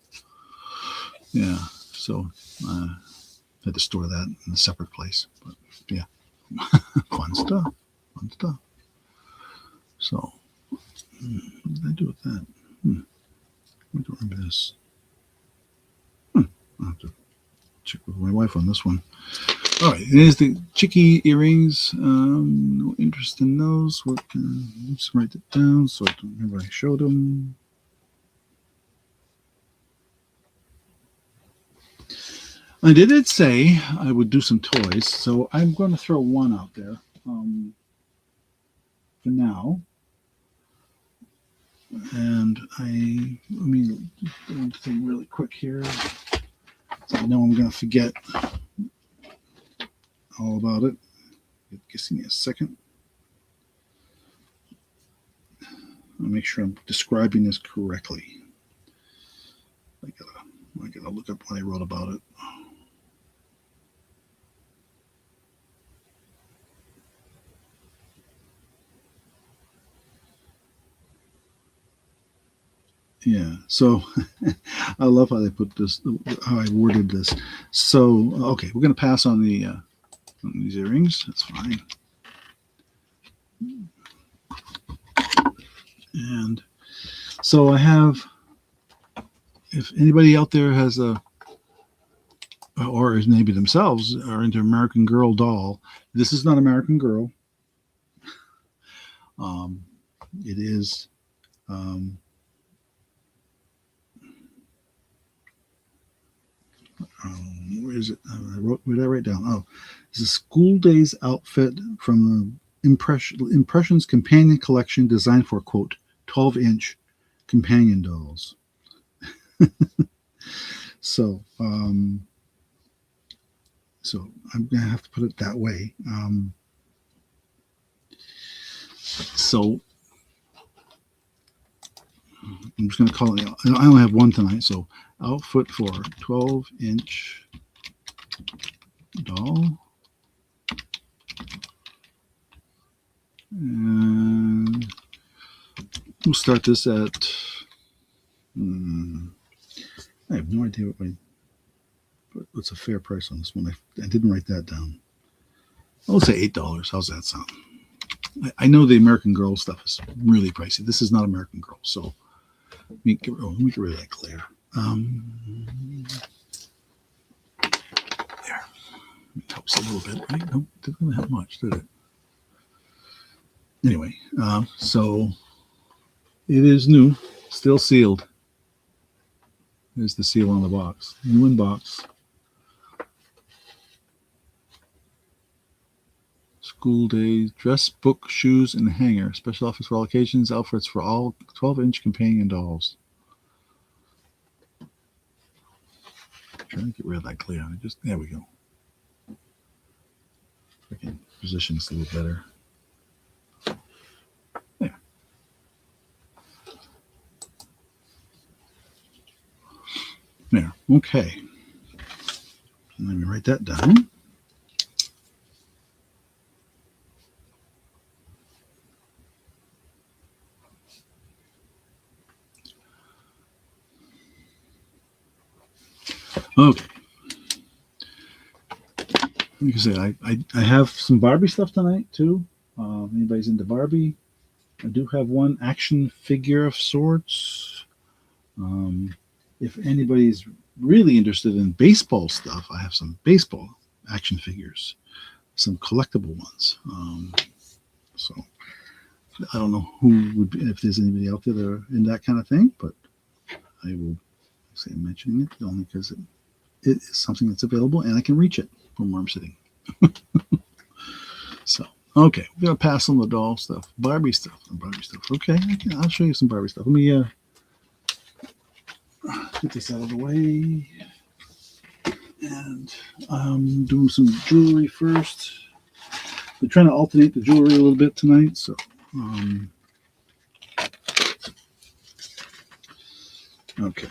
Yeah, so had to store that in a separate place. But yeah, fun stuff. Fun stuff. So, what did I do with that? I don't remember this. I'll have to check with my wife on this one. All right, here's the Chicky earrings. No interest in those. Let's write it down so I don't remember I showed them. I did say I would do some toys, so I'm going to throw one out there for now. And let me do one thing really quick here. So I know I'm going to forget all about it. Just give me a second. I'll make sure I'm describing this correctly. I gotta look up what I wrote about it. Yeah, so I love how they put this, how I worded this. So, okay, we're going to pass on these earrings. That's fine. And so I have, if anybody out there has or maybe themselves are into American Girl doll, this is not American Girl. It is. Where is it? What did I write down? Oh, it's a school days outfit from the Impressions Companion Collection designed for, quote, 12-inch companion dolls. So I'm going to have to put it that way. So I'm just going to call it. I only have one tonight, so outfit for 12-inch doll. And we'll start this at. I have no idea what's a fair price on this one. I didn't write that down. I'll say $8. How's that sound? I know the American Girl stuff is really pricey. This is not American Girl, so let me get rid of that glare. There. It helps a little bit, right? No, it didn't help much, did it? Anyway, so it is new, still sealed. There's the seal on the box. New in box. School days, dress, book, shoes, and hanger. Special offers for all occasions. Outfits for all 12-inch companion dolls. I'm trying to get rid of that glare. There we go. I can position this a little better. There. There. Okay. Let me write that down. Okay. Like I said, I have some Barbie stuff tonight too. Anybody's into Barbie? I do have one action figure of sorts. If anybody's really interested in baseball stuff, I have some baseball action figures, some collectible ones. So I don't know who would be, if there's anybody out there that are in that kind of thing, but I will say mentioning it only because it is something that's available and I can reach it from where I'm sitting. So, okay, we're going to pass on the doll stuff. Barbie stuff. Okay, I'll show you some Barbie stuff. Let me get this out of the way. And I'm doing some jewelry first. We're trying to alternate the jewelry a little bit tonight. So, okay.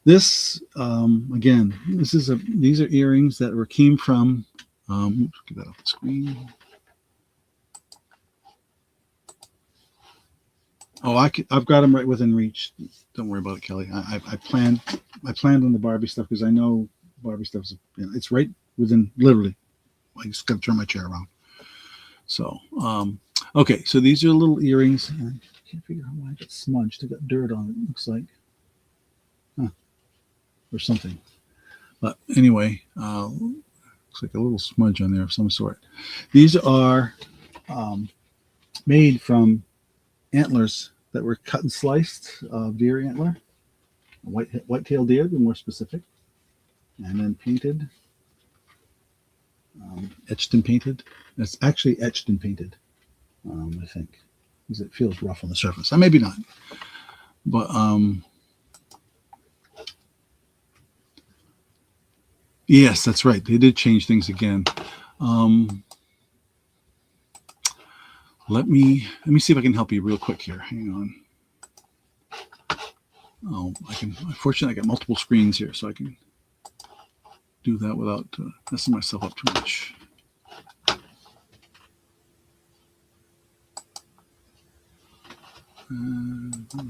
This, again, these are earrings that came from, get that off the screen. Oh, I've got them right within reach. Don't worry about it, Kelly. I planned on the Barbie stuff because I know Barbie stuff is, it's right within, literally. I just got to turn my chair around. So, okay, so these are little earrings. I can't figure out why I got smudged. I got dirt on it, looks like. Or something. But anyway, looks like a little smudge on there of some sort. These are made from antlers that were cut and sliced, deer antler, white-tailed deer, to be more specific, and then painted, etched and painted. It's actually etched and painted, I think, because it feels rough on the surface. Maybe not, but yes, that's right. They did change things again. Let me see if I can help you real quick here. Hang on. Oh, I can. Unfortunately, I got multiple screens here, so I can do that without messing myself up too much.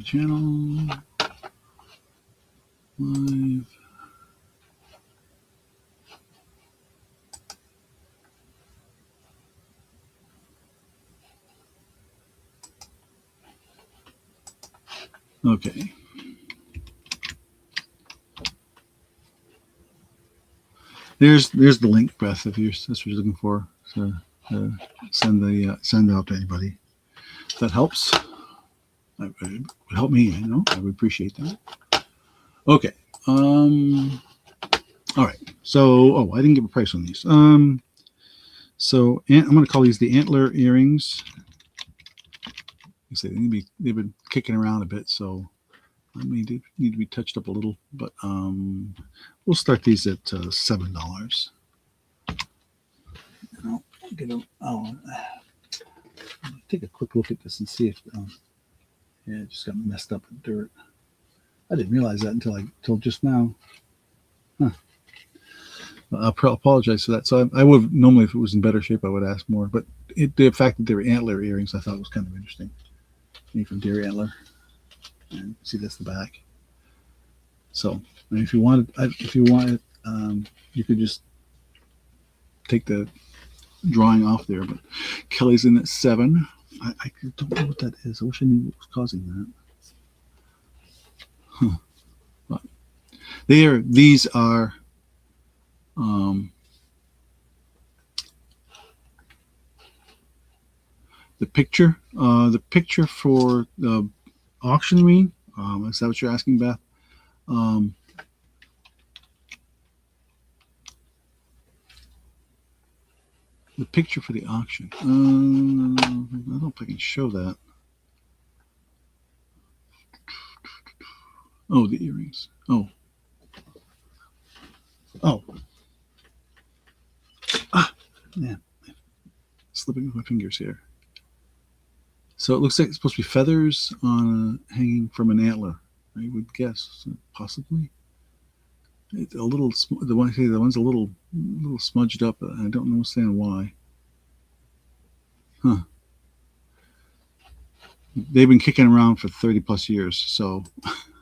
Channel live. Okay. There's the link, Beth, if that's what you're looking for. So send out to anybody. If that helps. That would help me, I would appreciate that. Okay. All right. So, I didn't give a price on these. So I'm going to call these the antler earrings. They they've been kicking around a bit, so I need to be touched up a little. But we'll start these at $7. I'll get a, take a quick look at this and see if yeah, it just got messed up with dirt. I didn't realize that until just now. Huh. I apologize for that. So I would normally, if it was in better shape, I would ask more. But the fact that they were antler earrings, I thought was kind of interesting. Made from deer antler, and see that's the back. So if you wanted, you could just take the drawing off there. But Kelly's in at 7. I don't know what that is. I wish I knew what was causing that. Huh. But these are the picture for the auction, you mean? Is that what you're asking, Beth? The picture for the auction. I don't know if I can show that. Oh, the earrings. Oh. Man. Slipping with my fingers here. So it looks like it's supposed to be feathers hanging from an antler. I would guess, possibly. It's a little. The one's a little smudged up. I don't understand why. Huh. They've been kicking around for 30 plus years, so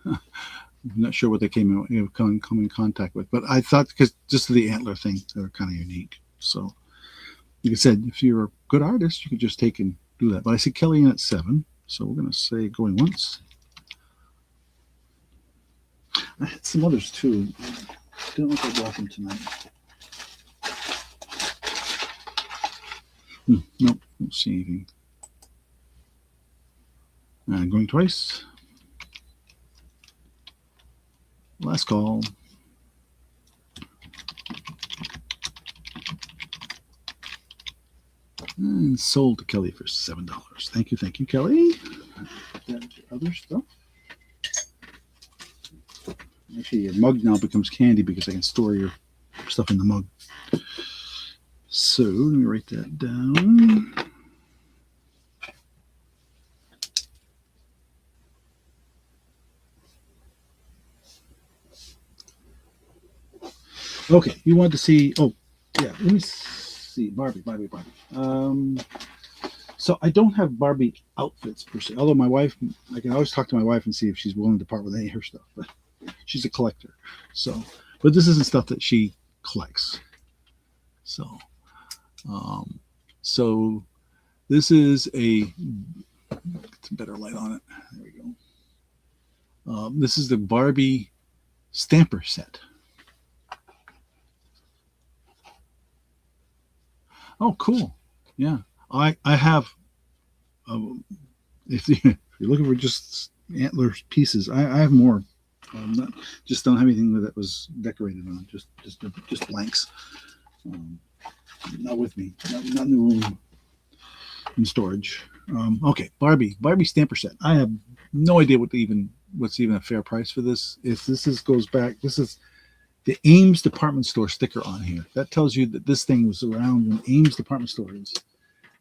I'm not sure what they come in contact with. But I thought, because just the antler thing, they're kind of unique. So, like I said, if you're a good artist, you could just take and do that. But I see Kelly in at 7, so we're going to say going once. I had some others too. Don't know if I brought them tonight. Nope, don't see anything. Going twice. Last call. And sold to Kelly for $7. Thank you, Kelly. Other stuff. Actually, your mug now becomes candy because I can store your stuff in the mug. So let me write that down. Okay, you want to see? Oh, yeah. Let me see. Barbie. So I don't have Barbie outfits per se. Although my wife, I can always talk to my wife and see if she's willing to part with any of her stuff. But she's a collector. So, but this isn't stuff that she collects. So, so this is get some better light on it. There we go. This is the Barbie stamper set. Oh, cool. Yeah. I have, if you're looking for just antler pieces, I have more. Just don't have anything that was decorated on. Just blanks. Not with me. Not in the room. In storage. Okay, Barbie stamper set. I have no idea what's even a fair price for this. If this goes back, this is the Ames department store sticker on here. That tells you that this thing was around when Ames department store is.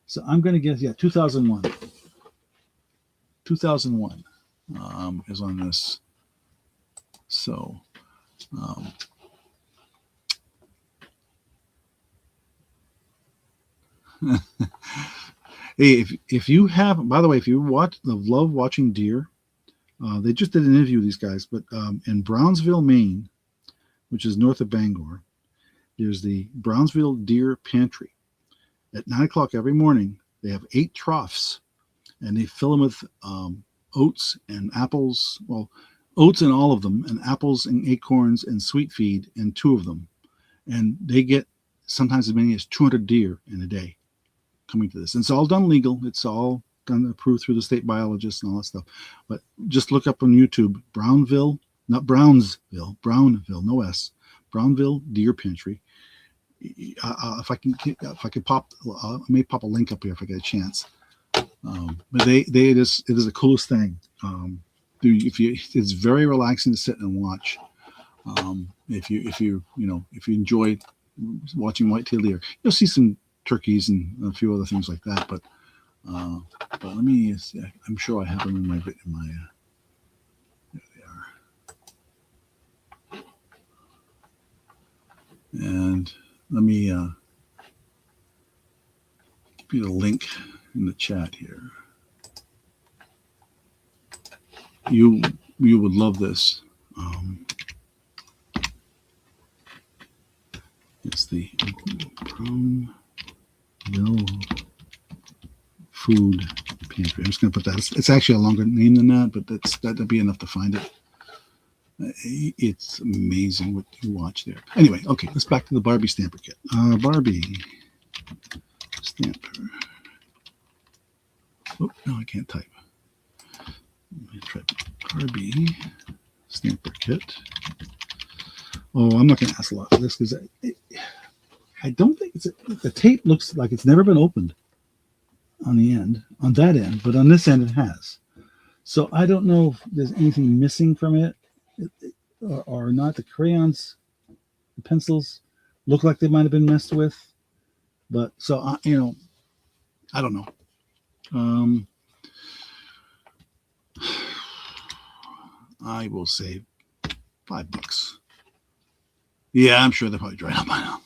So I'm going to guess, 2001. 2001 is on this. So, hey, if you have, by the way, if you love watching deer, they just did an interview with these guys, but in Brownsville, Maine, which is north of Bangor, there's the Brownsville Deer Pantry. At 9 o'clock every morning, they have 8 troughs, and they fill them with oats and apples. Well, oats in all of them, and apples and acorns and sweet feed in 2 of them. And they get sometimes as many as 200 deer in a day coming to this. And it's all done legal. It's all done approved through the state biologists and all that stuff. But just look up on YouTube, Brownsville, no S, Brownville Deer Pantry. If I can pop, I may pop a link up here if I get a chance. But it is the coolest thing. It's very relaxing to sit and watch. If you enjoy watching whitetail deer, you'll see some turkeys and a few other things like that. But let me see. I'm sure I have them in my there they are. And let me give you the link in the chat here. You would love this. It's the Brown Mill Food Pantry. I'm just going to put that. It's actually a longer name than that, but that'll be enough to find it. It's amazing what you watch there. Anyway, okay, let's back to the Barbie stamper kit. Barbie stamper. Oh, no, I can't type. Let me try Barbie stamper kit. Oh, I'm not going to ask a lot for this because I don't think the tape looks like it's never been opened on that end, but on this end it has. So I don't know if there's anything missing from it or not. The crayons, the pencils look like they might have been messed with, but so I don't know. I will say $5. Yeah, I'm sure they're probably dried up by now.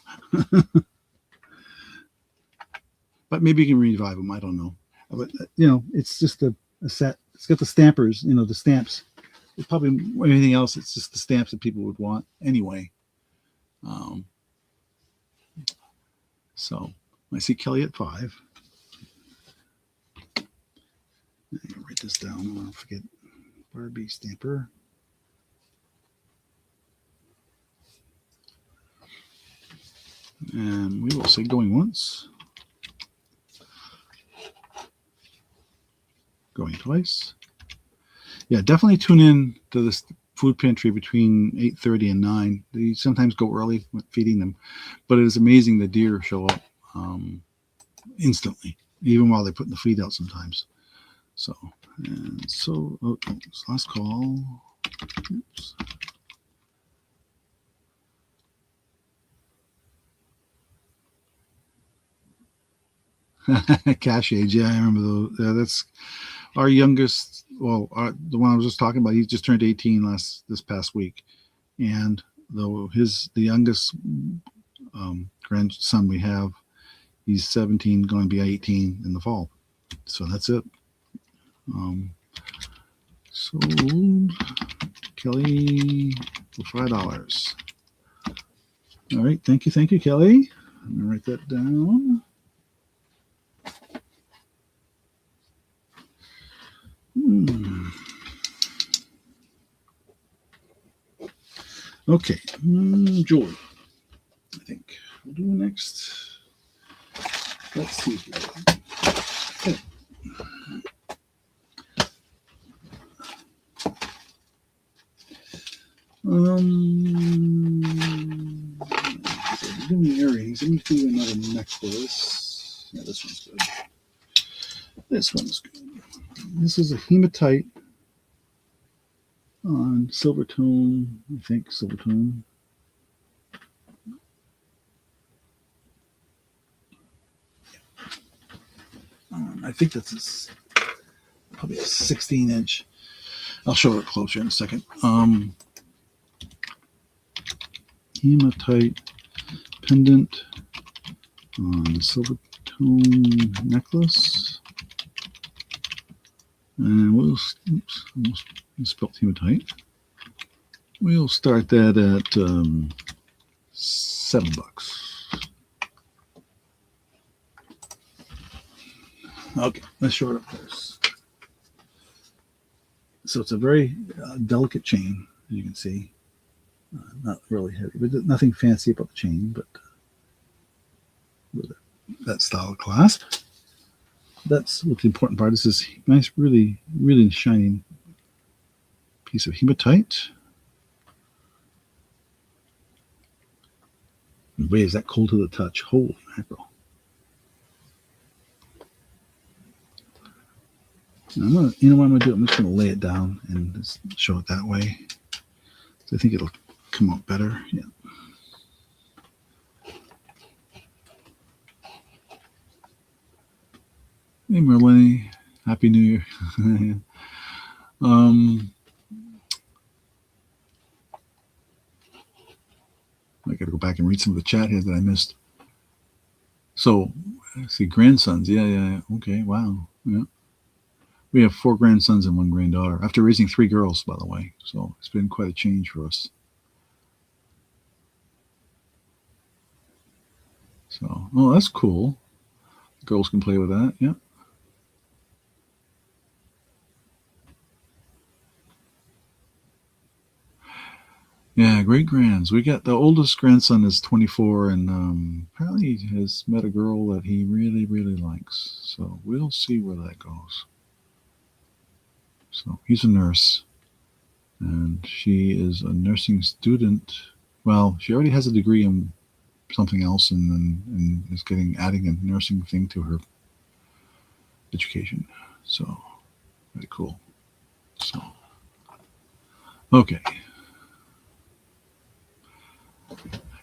But maybe you can revive them. I don't know. But it's just a set. It's got the stampers. The stamps. It's probably anything else. It's just the stamps that people would want anyway. So I see Kelly at 5. I'm gonna write this down. I don't forget. Barbie stamper. And we will say going once. Going twice. Yeah, definitely tune in to this food pantry between 8:30 and 9. They sometimes go early with feeding them, but it is amazing the deer show up instantly, even while they're putting the feed out sometimes. So, last call. Oops. Cash age, yeah, I remember those. Yeah, that's our youngest. Well, the one I was just talking about, he just turned 18 this past week, and the youngest grandson we have, he's 17, going to be 18 in the fall. So that's it. Sold Kelly for $5. All right, thank you, Kelly. I'm gonna write that down. Okay, Joy, I think we'll do next. Let's see here. Okay. So doing earrings. Let me do another necklace. Yeah, this one's good. This one's good. This is a hematite on silver tone. I think silver tone. I think that's probably a 16-inch. I'll show it closer in a second. Hematite pendant on silver tone necklace. And we'll, almost spelled hematite. We'll start that at $7. Okay, let's show it up close. So it's a very delicate chain, as you can see. Not really heavy, but nothing fancy about the chain, but with that style of clasp. That's what the important part is. This nice, really, really shining piece of hematite. And boy, is that cold to the touch. Holy mackerel. I'm gonna, what I'm gonna do? I'm just gonna lay it down and just show it that way. So I think it'll come out better. Yeah. Hey, Merlini. Happy New Year. um, I got to go back and read some of the chat here that I missed. So, I see grandsons. Yeah. Okay, wow. Yeah. We have 4 grandsons and 1 granddaughter after raising 3 girls, by the way. So it's been quite a change for us. So, oh, that's cool. Girls can play with that. Yeah. Yeah, great grands. We got the oldest grandson is 24 and apparently he has met a girl that he really, really likes. So we'll see where that goes. So he's a nurse and she is a nursing student. Well, she already has a degree in something else and is adding a nursing thing to her education. So very cool. So okay.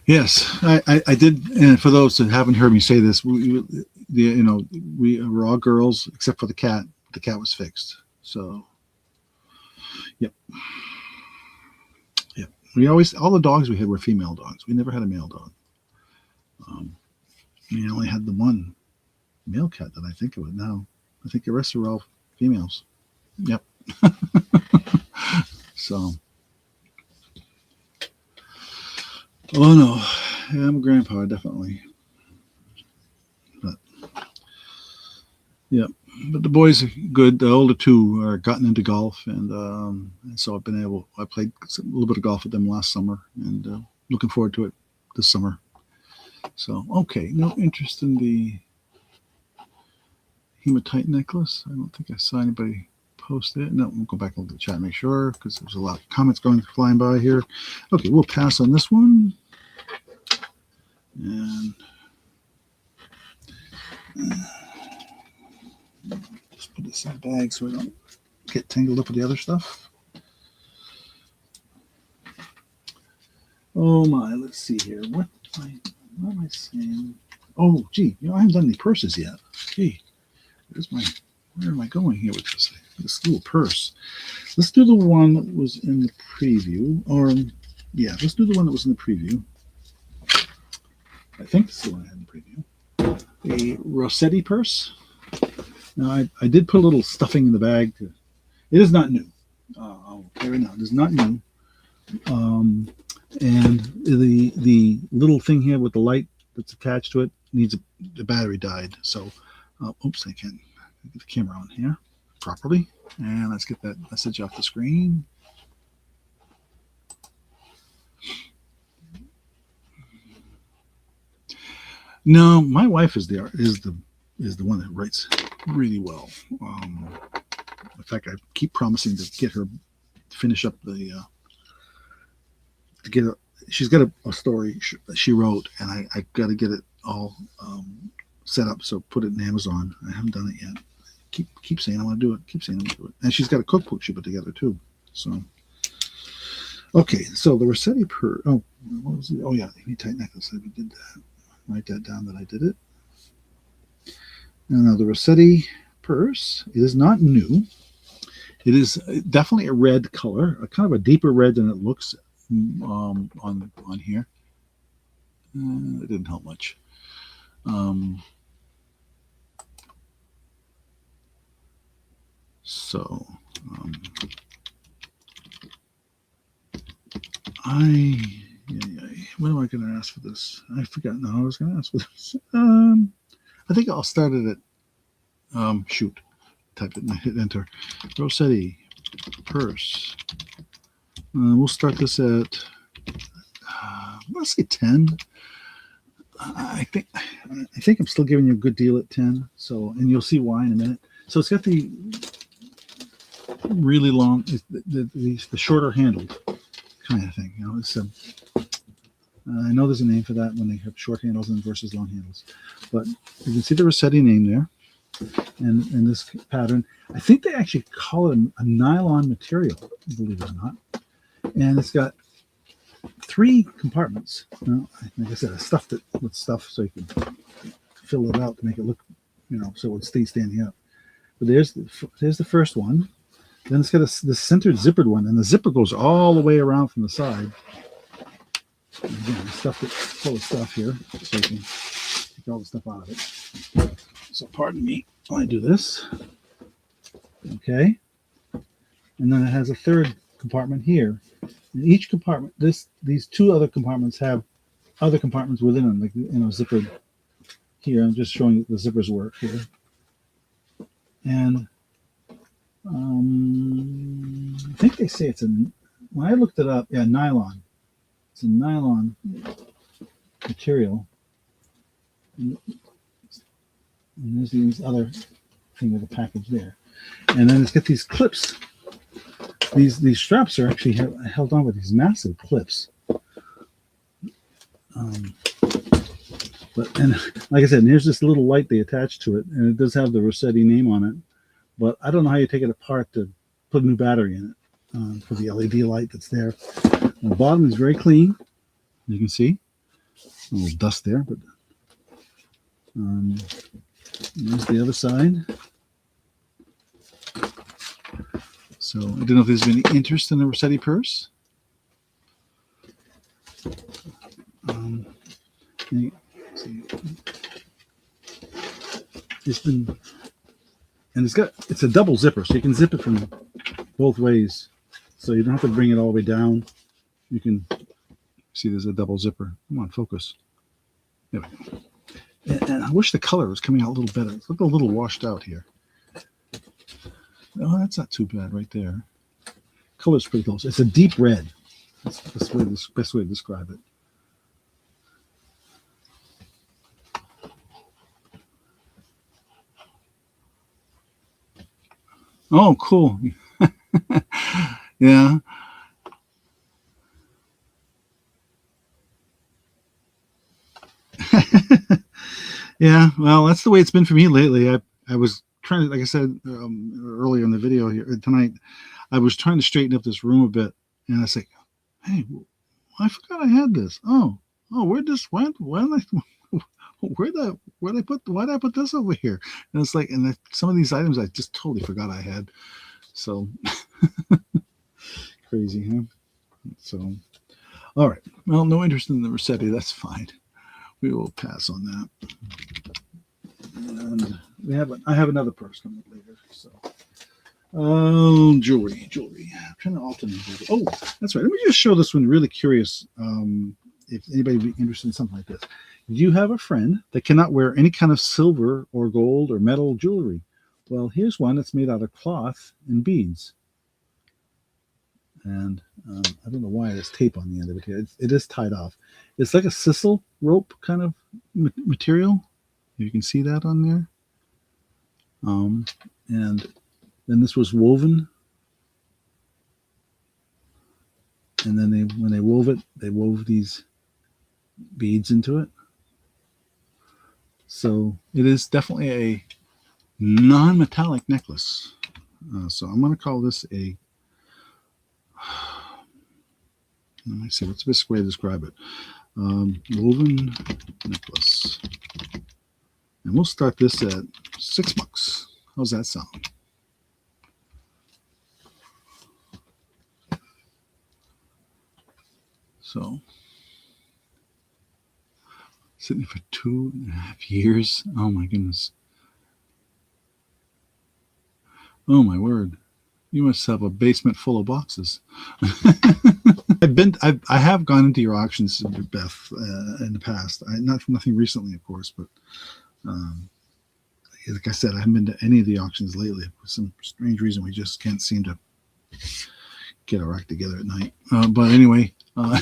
Yes, I did. And for those that haven't heard me say this, we were all girls except for the cat. The cat was fixed. So, yep. We always all the dogs we had were female dogs. We never had a male dog. We only had the one male cat that I think of it now. I think the rest were all females. Yep. So, oh no, yeah, I'm a grandpa definitely. But yeah, but the boys are good. The older 2 are gotten into golf, and so I played a little bit of golf with them last summer, and looking forward to it this summer. So okay, no interest in the hematite necklace. I don't think I saw anybody post it. No, we'll go back into the chat and make sure because there's a lot of comments flying by here. Okay, we'll pass on this one. And just put this in the bag so I don't get tangled up with the other stuff. Oh my, let's see here. What am I saying? Oh, gee, I haven't done any purses yet. Gee, where am I going here with this little purse? Let's do the one that was in the preview. Let's do the one that was in the preview. I think this is the one I had in the preview. A Rossetti purse. Now, I did put a little stuffing in the bag. It is not new. I'll tell you right now, it is not new. And the little thing here with the light that's attached to it the battery died. So, oops, I can't get the camera on here properly. And let's get that message off the screen. No, my wife is the one that writes really well. In fact, I keep promising to get her to finish up she's got a story she wrote, and I got to get it all set up. So put it in Amazon. I haven't done it yet. Keep saying I want to do it. Keep saying I want to do it. And she's got a cookbook she put together too. So okay, so the Rossetti purse. Oh, what was it? Oh yeah, the hematite necklace. I did that. Write that down that I did it. And now the Rossetti purse. It is not new. It is definitely a red color, a kind of a deeper red than it looks on here. It didn't help much. When am I going to ask for this? I forgot. No, I was going to ask for this. I think I'll start it at shoot. Type it and hit enter. Rossetti purse. We'll start this at let's say 10. I think I'm still giving you a good deal at 10. So, and you'll see why in a minute. So it's got the really long, the shorter handled kind of thing. It's I know there's a name for that when they have short handles versus long handles, but you can see the Rossetti name there, and this pattern. I think they actually call it a nylon material, believe it or not, and it's got 3 compartments. Like I said, I stuffed it with stuff so you can fill it out to make it look, so it would stay standing up. But there's the first one. Then it's got this centered zippered one, and the zipper goes all the way around from the side. And again, stuffed it full of stuff here, so you can take all the stuff out of it. So pardon me while I do this. Okay. And then it has a third compartment here. In each compartment, these two other compartments have other compartments within them, like, zippered. Here, I'm just showing you the zippers work here. And I think they say when I looked it up, yeah, nylon. It's a nylon material. And there's these other thing with the package there. And then it's got these clips. These straps are actually held on with these massive clips. And like I said, and here's this little light they attach to it, and it does have the Rossetti name on it. But I don't know how you take it apart to put a new battery in it for the LED light that's there. And the bottom is very clean, you can see. A little dust there, but there's the other side. So I don't know if there's been any interest in the Rossetti purse. It's a double zipper, so you can zip it from both ways. So you don't have to bring it all the way down. You can see there's a double zipper. Come on, focus. There we go. And I wish the color was coming out a little better. It's looking a little washed out here. Oh, that's not too bad right there. Color's pretty close. It's a deep red. That's the best way to describe it. Oh, cool. Yeah. Yeah, well, that's the way it's been for me lately. I was trying to, like I said earlier in the video here tonight, I was trying to straighten up this room a bit, and I was like, hey, I forgot I had this. Why did I put this over here? And it's like, and some of these items I just totally forgot I had. So crazy, huh? So, all right. Well, no interest in the Rossetti. That's fine. We will pass on that. And I have another purse coming up later. So, jewelry. I'm trying to alternate. Oh, that's right. Let me just show this one. Really curious. If anybody would be interested in something like this. Do you have a friend that cannot wear any kind of silver or gold or metal jewelry? Well, here's one that's made out of cloth and beads. And I don't know why there's tape on the end of it here. It is tied off. It's like a sisal rope kind of material. You can see that on there. And then this was woven. And then when they wove it, they wove these beads into it. So it is definitely a non-metallic necklace. So I'm going to call this a, let me see, what's the best way to describe it? Woven necklace. And we'll start this at $6. How's that sound? So, sitting for 2.5 years. Oh my goodness. Oh my word. You must have a basement full of boxes. I have gone into your auctions, Beth, in the past. Nothing recently, of course, but like I said, I haven't been to any of the auctions lately. For some strange reason, we just can't seem to get our act together at night. But anyway, I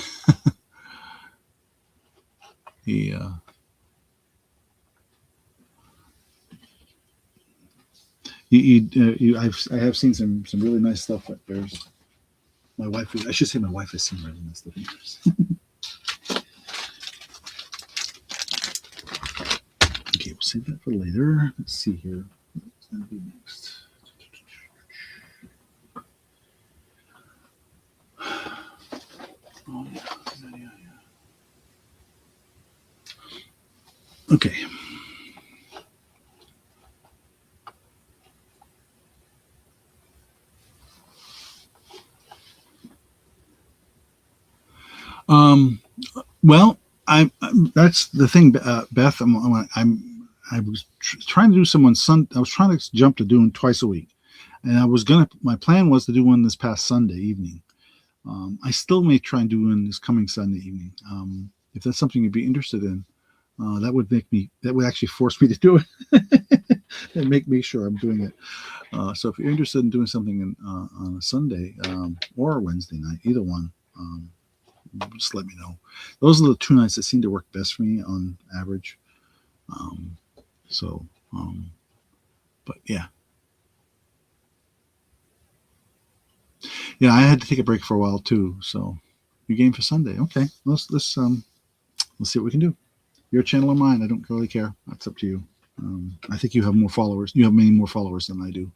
have seen some really nice stuff at fairs. My wife has seen really nice stuff at fairs. Okay, we'll save that for later. Let's see here. What's going to be next? Oh, yeah. Okay. Um, well, that's the thing, Beth. I was trying to do someone I was trying to jump to doing twice a week, and my plan was to do one this past Sunday evening. I still may try and do one this coming Sunday evening. If that's something you'd be interested in, that would actually force me to do it and make sure I'm doing it. So if you're interested in doing something on a Sunday or a Wednesday night, either one, just let me know. Those are the two nights that seem to work best for me on average. Um, so, but yeah, I had to take a break for a while too. So, you game for Sunday? Okay, let's see what we can do. Your channel or mine? I don't really care. That's up to you. I think you have more followers. You have many more followers than I do.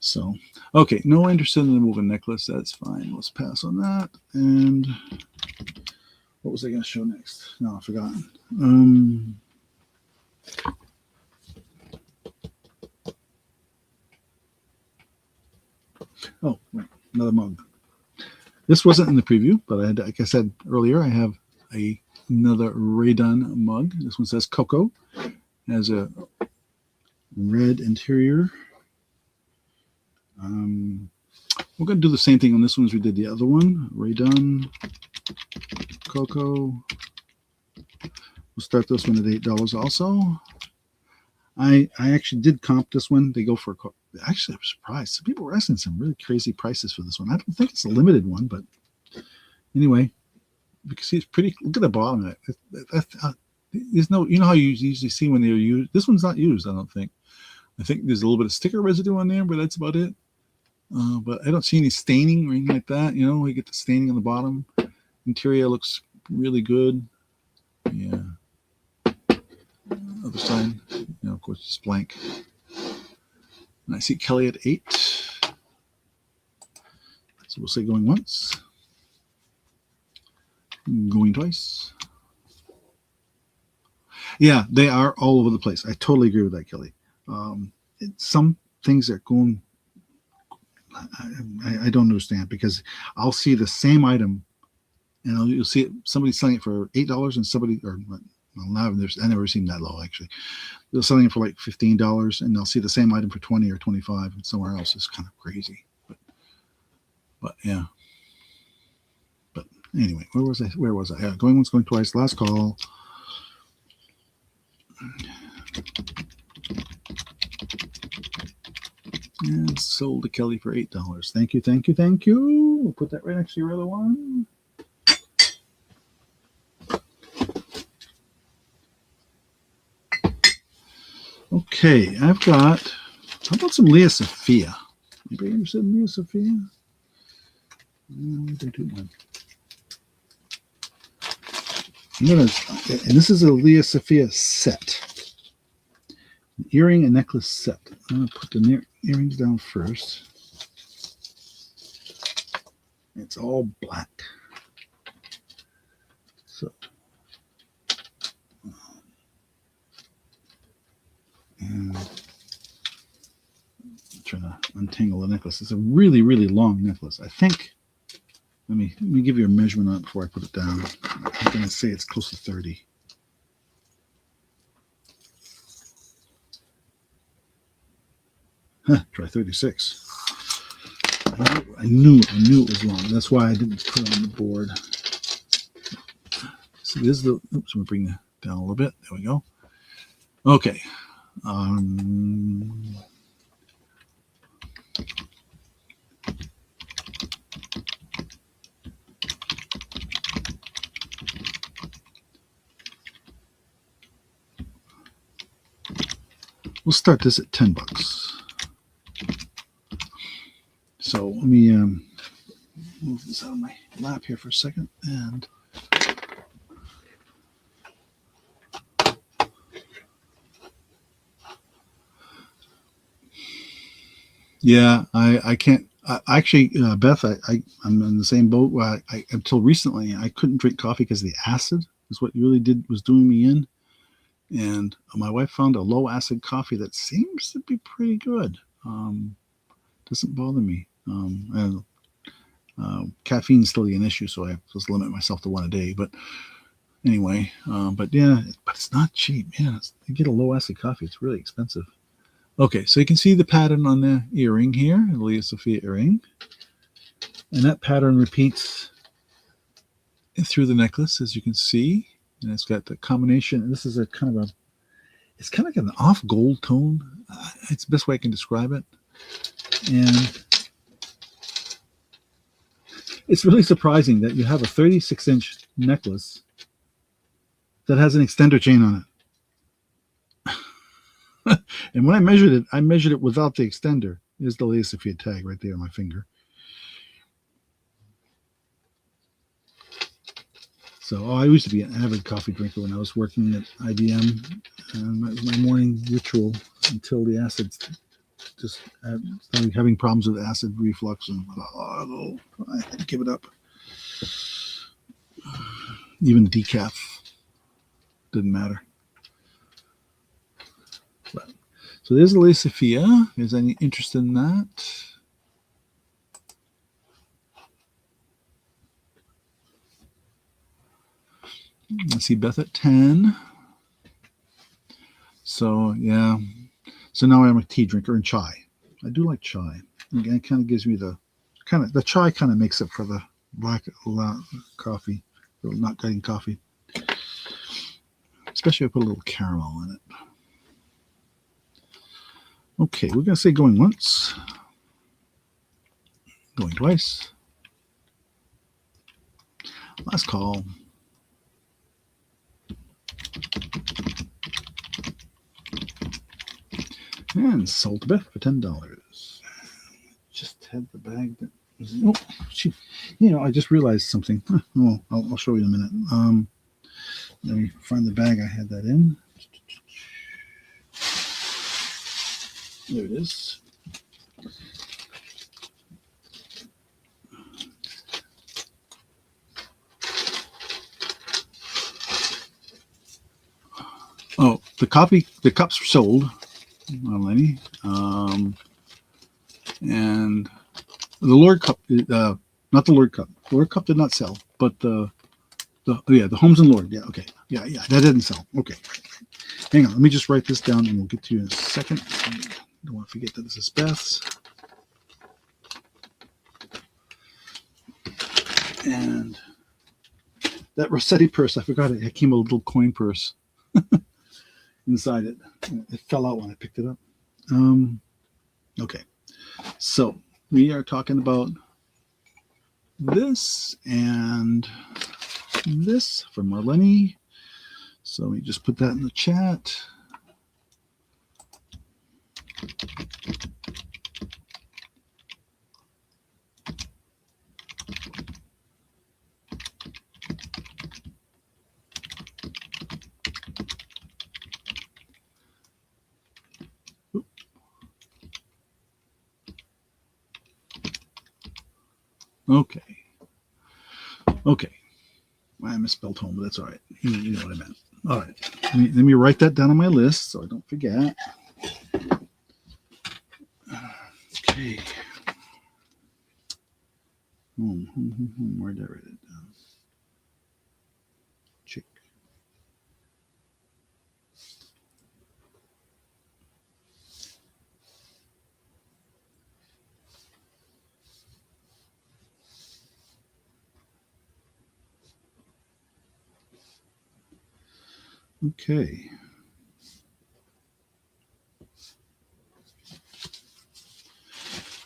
So, okay, no interested in the moving necklace. That's fine. Let's pass on that. And what was I going to show next? No, I've forgotten. Oh, right, another mug. This wasn't in the preview, but like I said earlier, I have another Raydon mug. This one says Cocoa. It has a red interior. We're going to do the same thing on this one as we did the other one. Raydon Cocoa. We'll start this one at $8 also. I actually did comp this one. They go for actually, I'm surprised. Some people were asking some really crazy prices for this one. I don't think it's a limited one, but anyway, you can see it's pretty. Look at the bottom of it. There's no, you know how you usually see when they're used. This one's not used, I don't think. I think there's a little bit of sticker residue on there, but that's about it. But I don't see any staining or anything like that. You know, you get the staining on the bottom. Interior looks really good. Yeah. Other side, of course, it's blank. And I see Kelly at 8. So we'll say going once. Going twice. Yeah, they are all over the place. I totally agree with that, Kelly. Some things are going, I don't understand, because I'll see the same item and you'll see somebody selling it for $8 and somebody, or I never seen that low actually. They're selling it for like $15 and they'll see the same item for 20 or 25 and somewhere else. It's kind of crazy. But yeah. But anyway, where was I? Yeah, going once, going twice. Last call. And sold to Kelly for $8. Thank you, thank you, thank you. We'll put that right next to your other one. Okay, I've got, how about some Leah Sophia? Anybody interested in Leah Sophia? And this is a Leah Sophia set. An earring and necklace set. I'm going to put the earrings down first. It's all black. So, and I'm trying to untangle the necklace. It's a really, really long necklace. I think, let me give you a measurement on it before I put it down. I'm going to say it's close to 30. Try 36. I knew it was long. That's why I didn't put it on the board. So this is the, oops, I'm going to bring that down a little bit. There we go. Okay. We'll start this at $10. So let me move this out of my lap here for a second. And yeah, I can't. Actually, Beth, I'm in the same boat. Until recently, I couldn't drink coffee because the acid is what really was doing me in. And my wife found a low acid coffee that seems to be pretty good. Doesn't bother me. Caffeine's still an issue, so I have to limit myself to one a day. But anyway, but yeah, but it's not cheap. Man, you get a low acid coffee, it's really expensive. Okay, so you can see the pattern on the earring here, the Leia Sophia earring. And that pattern repeats through the necklace, as you can see. And it's got the combination. And this is a kind of a, it's kind of like an off gold tone. It's the best way I can describe it. And it's really surprising that you have a 36-inch necklace that has an extender chain on it. And when I measured it without the extender. There's the Leia Sophia tag right there on my finger. So I used to be an avid coffee drinker when I was working at IBM. And that was my morning ritual until the acids just started having problems with acid reflux. And I had to give it up. Even decaf didn't matter. But, so there's the Leia Sophia. Is any interest in that? I see Beth at 10. So, yeah. So now I'm a tea drinker and chai. I do like chai. Again, it kind of gives me the chai kind of makes up for the black coffee, not getting coffee. Especially if I put a little caramel in it. Okay, we're going to say going once. Going twice. Last call. And sold to Beth for $10. Just had the bag that was, oh, she, I just realized something. Oh, I'll show you in a minute. Let me find the bag I had that in. There it is. Oh, the cups were sold, Lenny. And the Lord Cup, not the Lord Cup. The Lord Cup did not sell, but the Holmes and Lord. Yeah, okay. Yeah, that didn't sell. Okay. Hang on, let me just write this down and we'll get to you in a second. I don't want to forget that this is Beth's. And that Rossetti purse, I forgot it. It came with a little coin purse inside it. It fell out when I picked it up. Okay. So we are talking about this and this from Marlene. So we just put that in the chat. Okay. I misspelled home, but that's all right. You know what I meant. All right. Let me write that down on my list so I don't forget. Okay. Where did I write it down? Chick. Okay.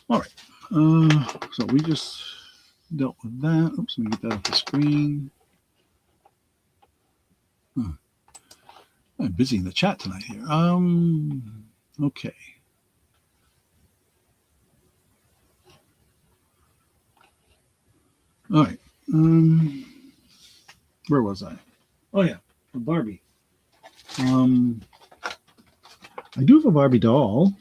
All right. So we just dealt with that. Oops, let me get that off the screen. I'm busy in the chat tonight here. Okay. All right. Where was I? Oh yeah, Barbie. I do have a Barbie doll.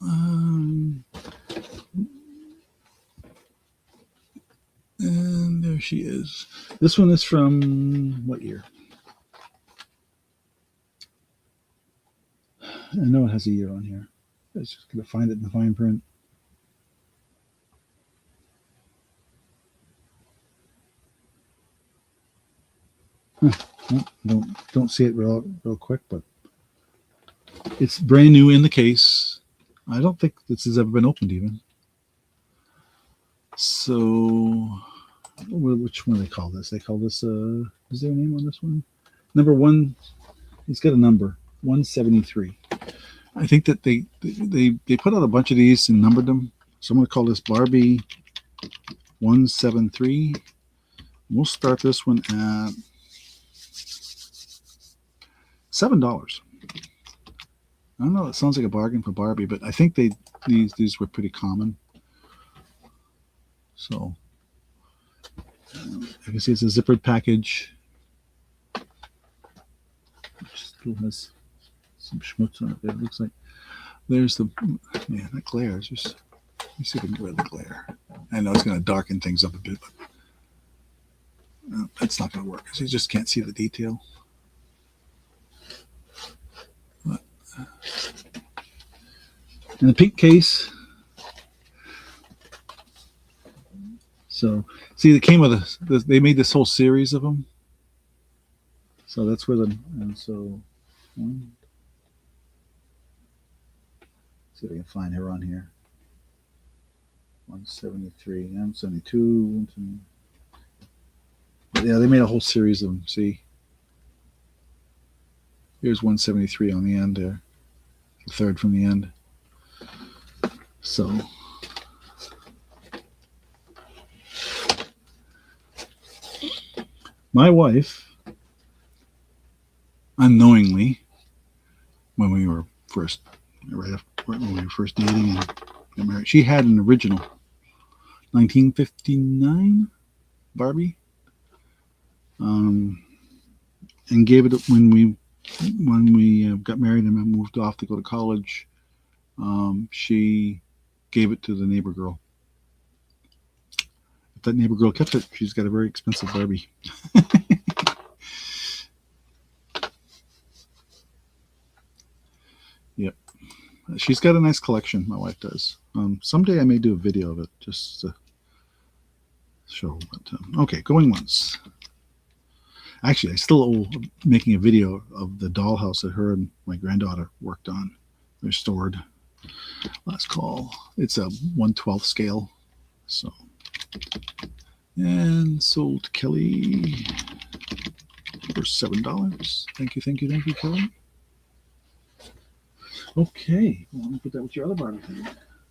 And there she is. This one is from what year? I know it has a year on here. I was just going to find it in the fine print. Don't see it real quick, but it's brand new in the case. I don't think this has ever been opened even. So, which one do they call this? They call this, is there a name on this one? Number one, it's got a number, 173. I think that they put out a bunch of these and numbered them. So I'm going to call this Barbie 173. We'll start this one at $7. I don't know. It sounds like a bargain for Barbie, but I think these were pretty common. So you can see it's a zippered package. It still has some schmutz on it. It looks like there's the that glare. Just let me see if we can get rid of the glare. I know it's going to darken things up a bit, but it's not going to work because you just can't see the detail. But, in the pink case. So, see, they came with they made this whole series of them. So that's where and so, see if I can find her on here. 173, 172, yeah, they made a whole series of them. See, here's 173 on the end there, the third from the end. So. My wife, unknowingly, when we were first dating and got married, she had an original 1959 Barbie, and gave it when we got married and I moved off to go to college. She gave it to the neighbor girl. If that neighbor girl kept it, she's got a very expensive Barbie. Yep. She's got a nice collection, my wife does. Someday I may do a video of it just to show. But, okay, going once. Actually, I still owe making a video of the dollhouse that her and my granddaughter worked on. Restored. Last call. It's a 1/12 scale. So. And sold to Kelly for $7. Thank you, Kelly. Okay, well, let me put that with your other Barbie thing.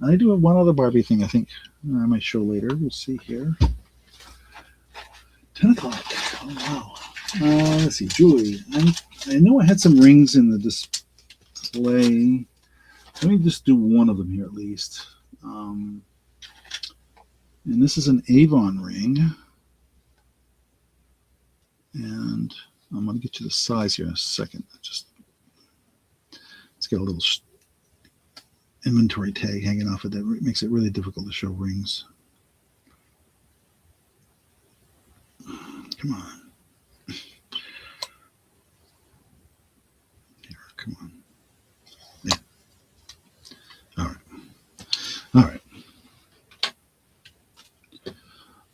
I do have one other Barbie thing I think I might show later. We'll see here. 10 o'clock. Oh, wow. Let's see, jewelry. I know I had some rings in the display. Let me just do one of them here at least. And this is an Avon ring. And I'm going to get you the size here in a second. Let's get a little inventory tag hanging off it that makes it really difficult to show rings. Come on. Here, come on. Yeah. All right.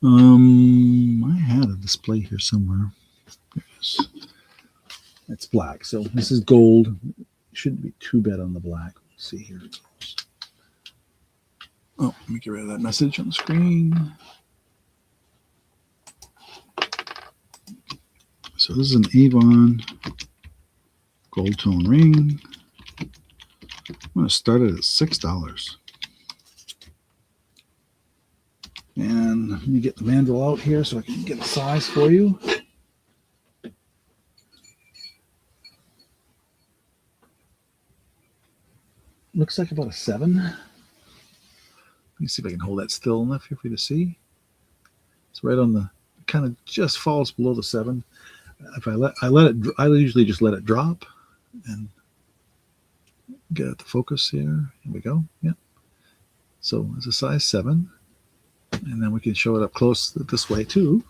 I had a display here somewhere. There it is. It's black. So this is gold. It shouldn't be too bad on the black. Let's see here. Oh, let me get rid of that message on the screen. So this is an Avon gold tone ring. I'm going to start it at $6. And let me get the mandrel out here so I can get a size for you. Looks like about a 7. Let me see if I can hold that still enough here for you to see. It's right on the, kind of just falls below the 7. If I usually just let it drop and get it to focus here. Here we go. Yep. So it's a size 7. And then we can show it up close this way too.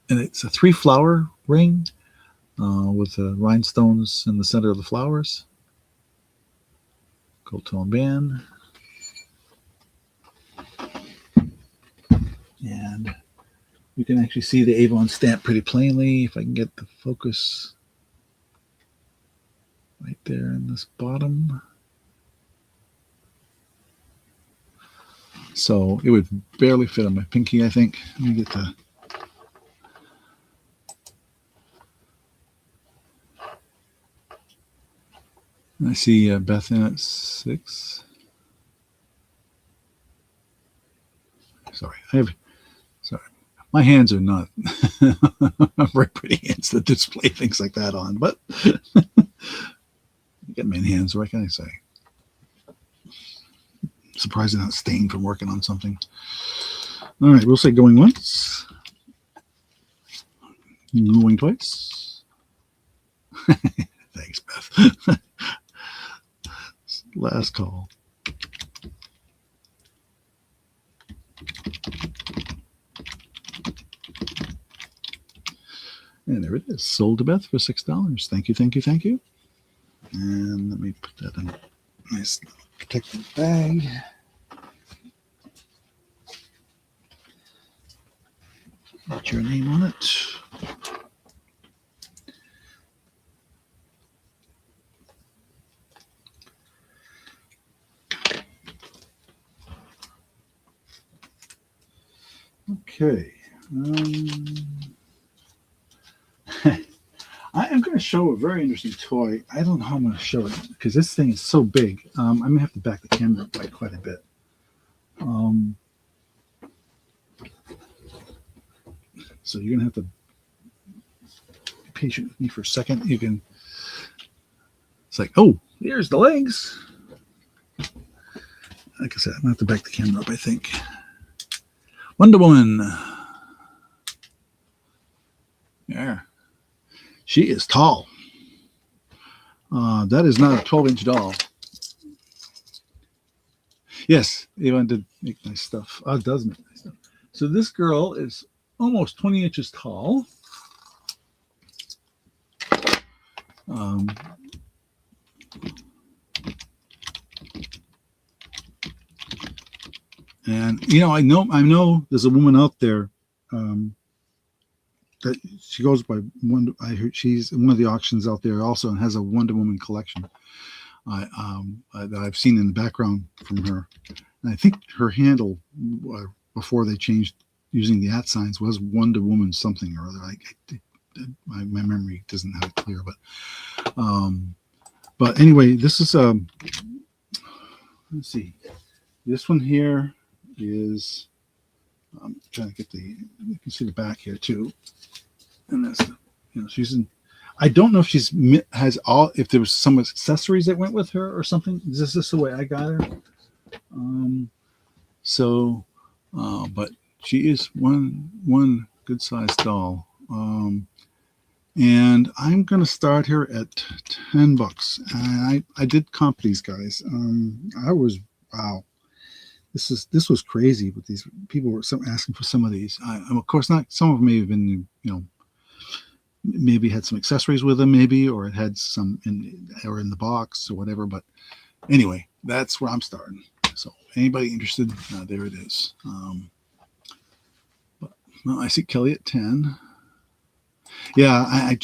And it's a 3-flower ring with the rhinestones in the center of the flowers. Gold tone band. And You can actually see the Avon stamp pretty plainly if I can get the focus right there in this bottom. So it would barely fit on my pinky, I think. Let me get the... I see Beth in at 6. Sorry, my hands are not very pretty hands to display things like that on, but get men hands. What can I say? Surprised they're not stained from working on something. All right, we'll say going once, going twice. Thanks, Beth. Last call. And there it is. Sold to Beth for $6. Thank you, thank you, thank you. And let me put that in a nice protected bag. Put your name on it. Okay. I am going to show a very interesting toy. I don't know how I'm going to show it because this thing is so big. I'm going to have to back the camera up by quite a bit. So you're going to have to be patient with me for a second. You can, it's like, oh, here's the legs. Like I said, I'm going to have to back the camera up, I think. Wonder Woman. Yeah. She is tall. That is not a 12-inch doll. Yes, Avon did make nice stuff. It does make nice stuff. So this girl is almost 20 inches tall. And you know, I know there's a woman out there that she goes by one. I heard she's in one of the auctions out there also and has a Wonder Woman collection. That I've seen in the background from her, and I think her handle before they changed using the @ signs was Wonder Woman something or other. My memory doesn't have it clear, but anyway, this is let's see, this one here is I'm trying to get you can see the back here too, and that's she's in. I don't know if if there was some accessories that went with her or something. Is this the way I got her? But she is one good sized doll. And I'm going to start her at $10. And I did comp these guys. Wow. This was crazy with these people were asking for some of these. Of course not. Some of them may have been, maybe had some accessories with them, maybe, or it had some in the box or whatever. But anyway, that's where I'm starting. So anybody interested, there it is. I see Kelly at 10. Yeah, I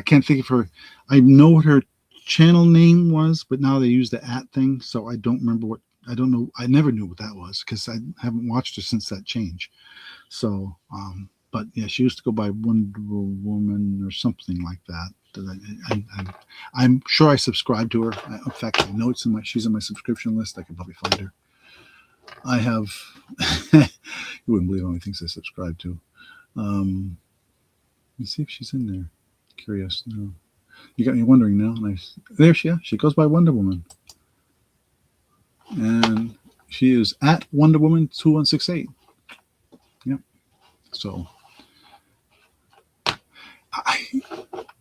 can't think of her. I know what her channel name was, but now they use the @ thing, so I don't remember I don't know. I never knew what that was because I haven't watched her since that change. So, but yeah, she used to go by Wonder Woman or something like that. I'm sure I subscribed to her. In fact, I know she's in my subscription list. I could probably find her. I have. You wouldn't believe how many things I subscribe to. Let's see if she's in there. Curious. No, you got me wondering now. There she goes by Wonder Woman, and she is at Wonder Woman 2168. Yep. So,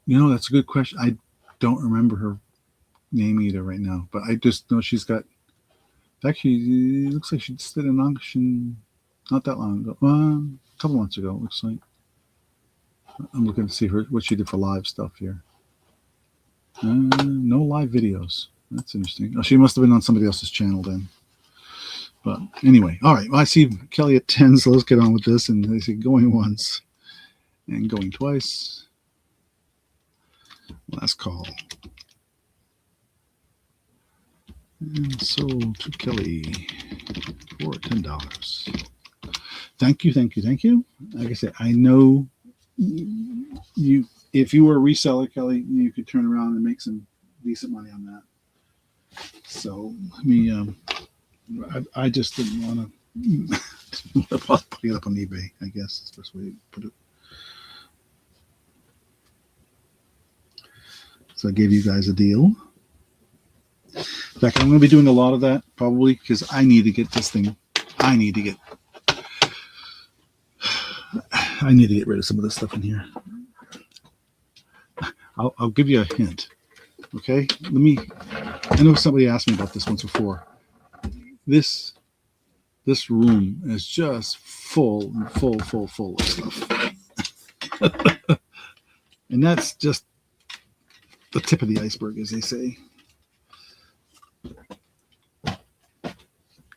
that's a good question. I don't remember her name either right now, but I just know she's got. Actually, it looks like she just did an auction not that long ago. A couple months ago, it looks like. I'm looking to see what she did for live stuff here. No live videos. That's interesting. Oh, she must have been on somebody else's channel then. But anyway, all right. Well, I see Kelly at 10, so let's get on with this. And they say going once and going twice. Last call. And sold to Kelly for $10. Thank you, thank you, thank you. Like I said, I know you. If you were a reseller, Kelly, you could turn around and make some decent money on that. So let me. I just didn't want to put it up on eBay. I guess that's the best way to put it. So I gave you guys a deal. In fact, I'm going to be doing a lot of that probably because I need to get this thing. I need to get rid of some of this stuff in here. I'll give you a hint. Okay, I know somebody asked me about this once before. This room is just full of stuff. And that's just the tip of the iceberg, as they say.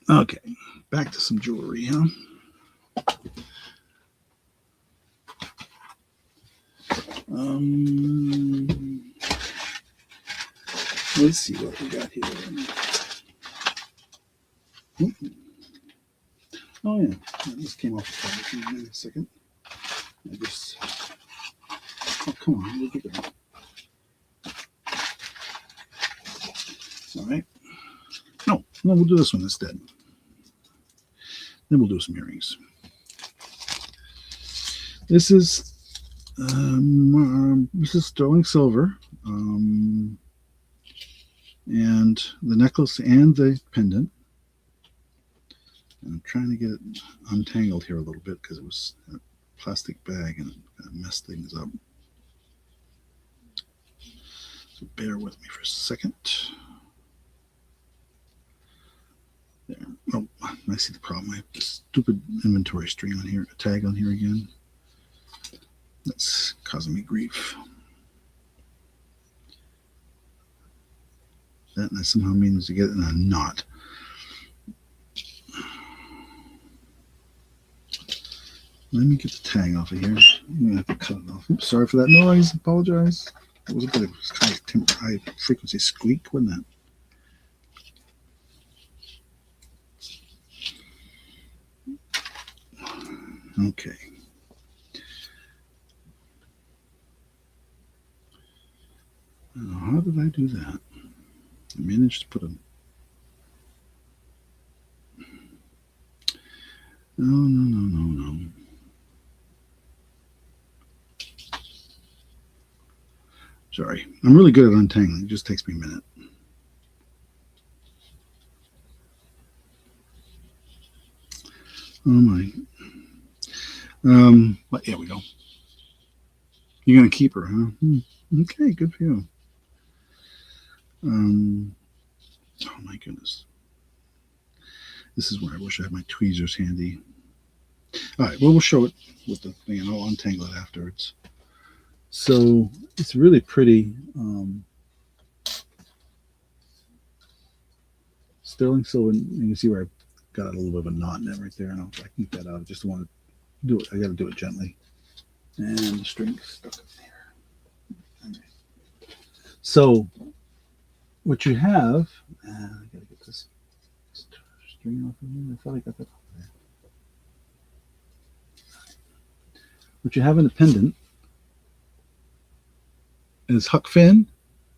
Okay, back to some jewelry, huh? Let's see what we got here. Oh yeah, this came off the phone. In a second. Oh come on, where'd you go? All right. No, we'll do this one instead. Then we'll do some earrings. This is sterling silver, and the necklace and the pendant. I'm trying to get it untangled here a little bit because it was in a plastic bag and it kind of messed things up. So bear with me for a second. There. Oh, I see the problem. I have this stupid inventory string on here, a tag on here again. That's causing me grief. That somehow means to get it in a knot. Let me get the tag off of here. I'm going to have to cut it off. Oops, sorry for that noise. Apologize. It was a bit of high frequency squeak, wasn't it? Okay. Now, how did I do that? I managed to put a... No. Sorry. I'm really good at untangling. It just takes me a minute. Oh my. But here we go. You're going to keep her, huh? Okay, good for you. Oh my goodness. This is where I wish I had my tweezers handy. All right, well, we'll show it with the thing and I'll untangle it afterwards. So it's really pretty. Sterling silver, you can see where I got a little bit of a knot in it right there. And I keep that out. I just want to do it. I got to do it gently. And the string stuck up there. Okay. So what you have, I got to get this string off of here. I thought I got that off there. What you have in the pendant is Huck Finn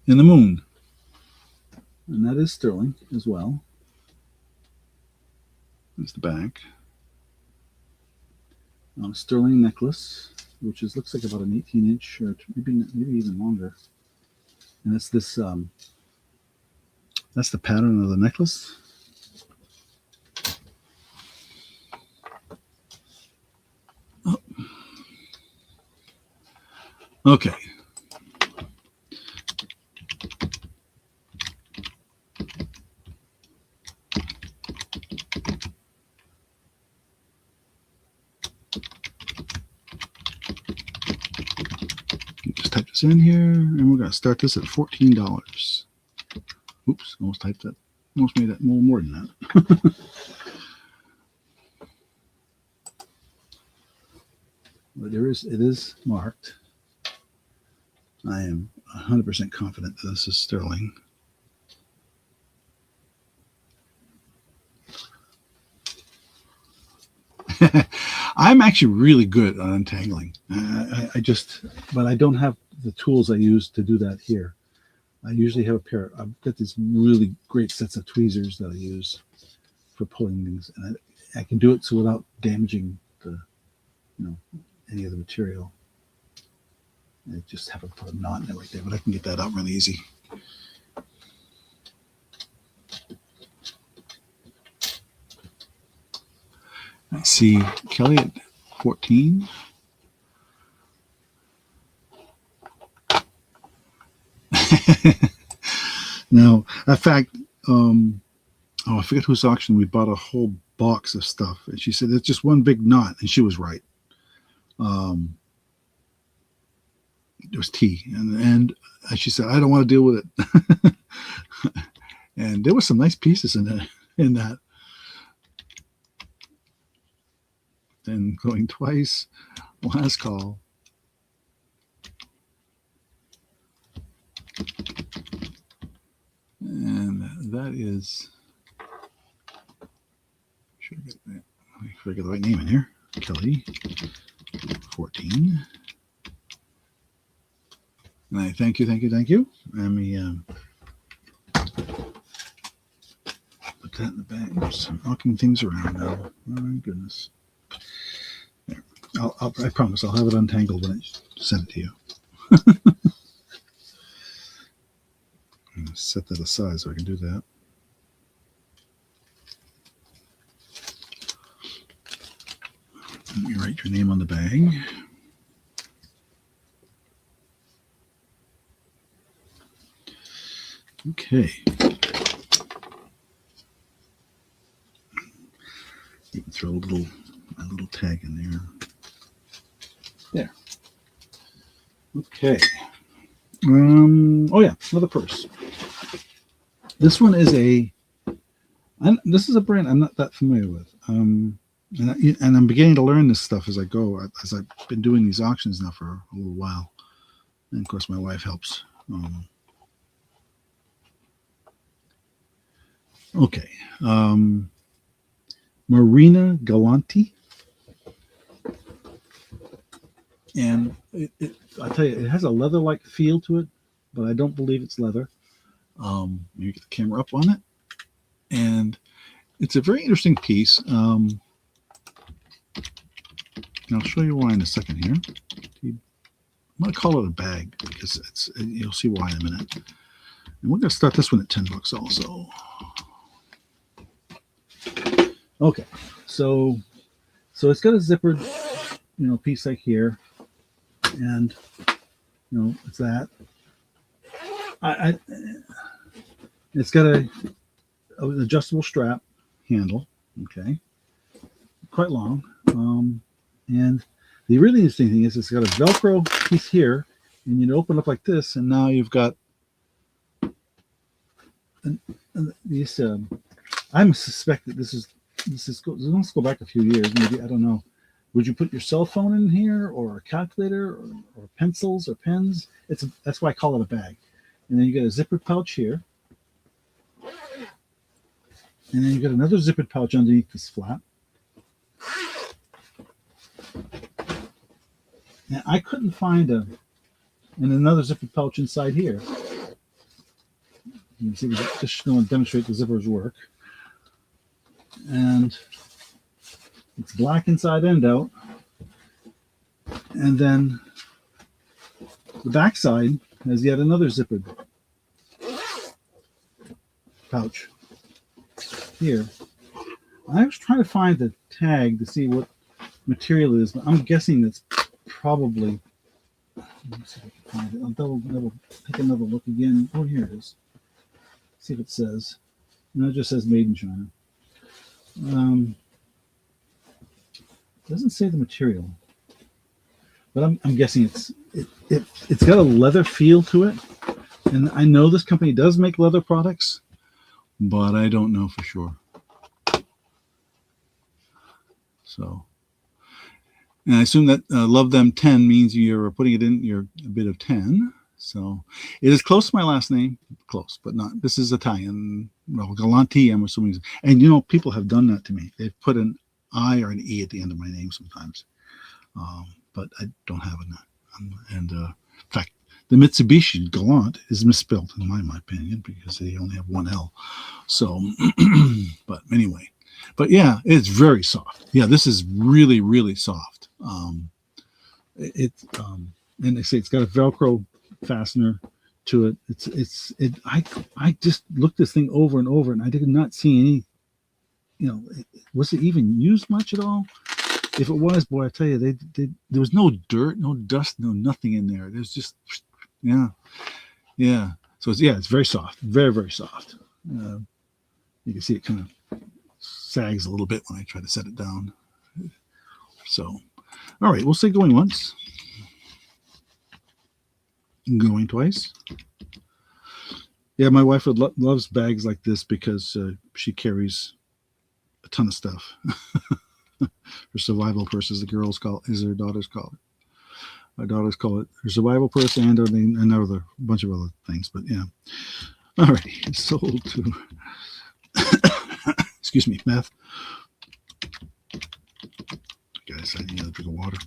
and the moon. And that is sterling as well. There's the back. Sterling necklace, which looks like about an 18-inch, or maybe even longer. And it's this. That's the pattern of the necklace. Oh. Okay. Just type this in here, and we're going to start this at $14. Oops, almost typed that. Almost made that more than that. But it is marked. I am 100% confident that this is sterling. I'm actually really good at untangling. But I don't have the tools I use to do that here. I usually have I've got these really great sets of tweezers that I use for pulling things, and I can do it so without damaging any of the material. I just haven't put a knot in it right there, but I can get that out really easy. I see Kelly at 14. Now, in fact, I forget whose auction. We bought a whole box of stuff, and she said it's just one big knot, and she was right. It was tea, and she said I don't want to deal with it. And there were some nice pieces in that. Then going twice, last call. And that is, should I get that? Should I get the right name in here? Kelly, 14. And I thank you. Let me put that in the bag. I'm knocking things around now. Oh my goodness. There. I promise I'll have it untangled when I send it to you. I'm going to set that aside so I can do that. Let me write your name on the bag. Okay. You can throw a little tag in there. There. Okay. Oh yeah, another purse. This one is this is a brand I'm not that familiar with. And I'm beginning to learn this stuff as I go, as I've been doing these auctions now for a little while. And of course, my wife helps. Okay. Marina Galanti. And I tell you, it has a leather-like feel to it, but I don't believe it's leather. You get the camera up on it. And it's a very interesting piece. I'll show you why in a second here. I'm going to call it a bag because you'll see why in a minute. And we're going to start this one at $10 also. Okay, so it's got a zippered, piece like here, and it's that. It's got an adjustable strap handle. Okay, quite long. And the really interesting thing is it's got a Velcro piece here, and you open up like this, and now you've got these. I'm suspect that this is let's go back a few years, maybe, I don't know. Would you put your cell phone in here, or a calculator, or pencils or pens? That's why I call it a bag. And then you get a zippered pouch here, and then you got another zippered pouch underneath this flap. And I couldn't find another zippered pouch inside here. You can see, just going to demonstrate the zippers work. And it's black inside and out. And then the back side has yet another zippered pouch here. I was trying to find the tag to see what material it is, but I'm guessing that's probably, let me see if I can find it. I'll double take another look again. Oh, here it is. See if it says. No, it just says made in China. Doesn't say the material, but I'm guessing it's got a leather feel to it, and I know this company does make leather products, but I don't know for sure. So And I assume that love them 10 means you're putting it in your a bit of 10. So it is close to my last name, close, but not. This is Italian. Well, Galanti, I'm assuming. And people have done that to me. They've put an I or an E at the end of my name sometimes, but I don't have an. And in fact, the Mitsubishi Galant is misspelled in my opinion because they only have one L. So, but anyway, but yeah, it's very soft. Yeah, this is really really soft. And they say it's got a Velcro fastener to it. I just looked this thing over and over, and I did not see any. Was it even used much at all? If it was, boy, I tell you, there was no dirt, no dust, no nothing in there. There's just, yeah. So it's very soft, very very soft. You can see it kind of sags a little bit when I try to set it down. So, all right, we'll say going once, going twice. Yeah, my wife loves bags like this because she carries a ton of stuff. Her survival purse, as the girls call it, as her daughters call it. My daughters call it her survival purse and another bunch of other things. But yeah, all right, it's sold to. Excuse me, math. Guys, I need another drink of water.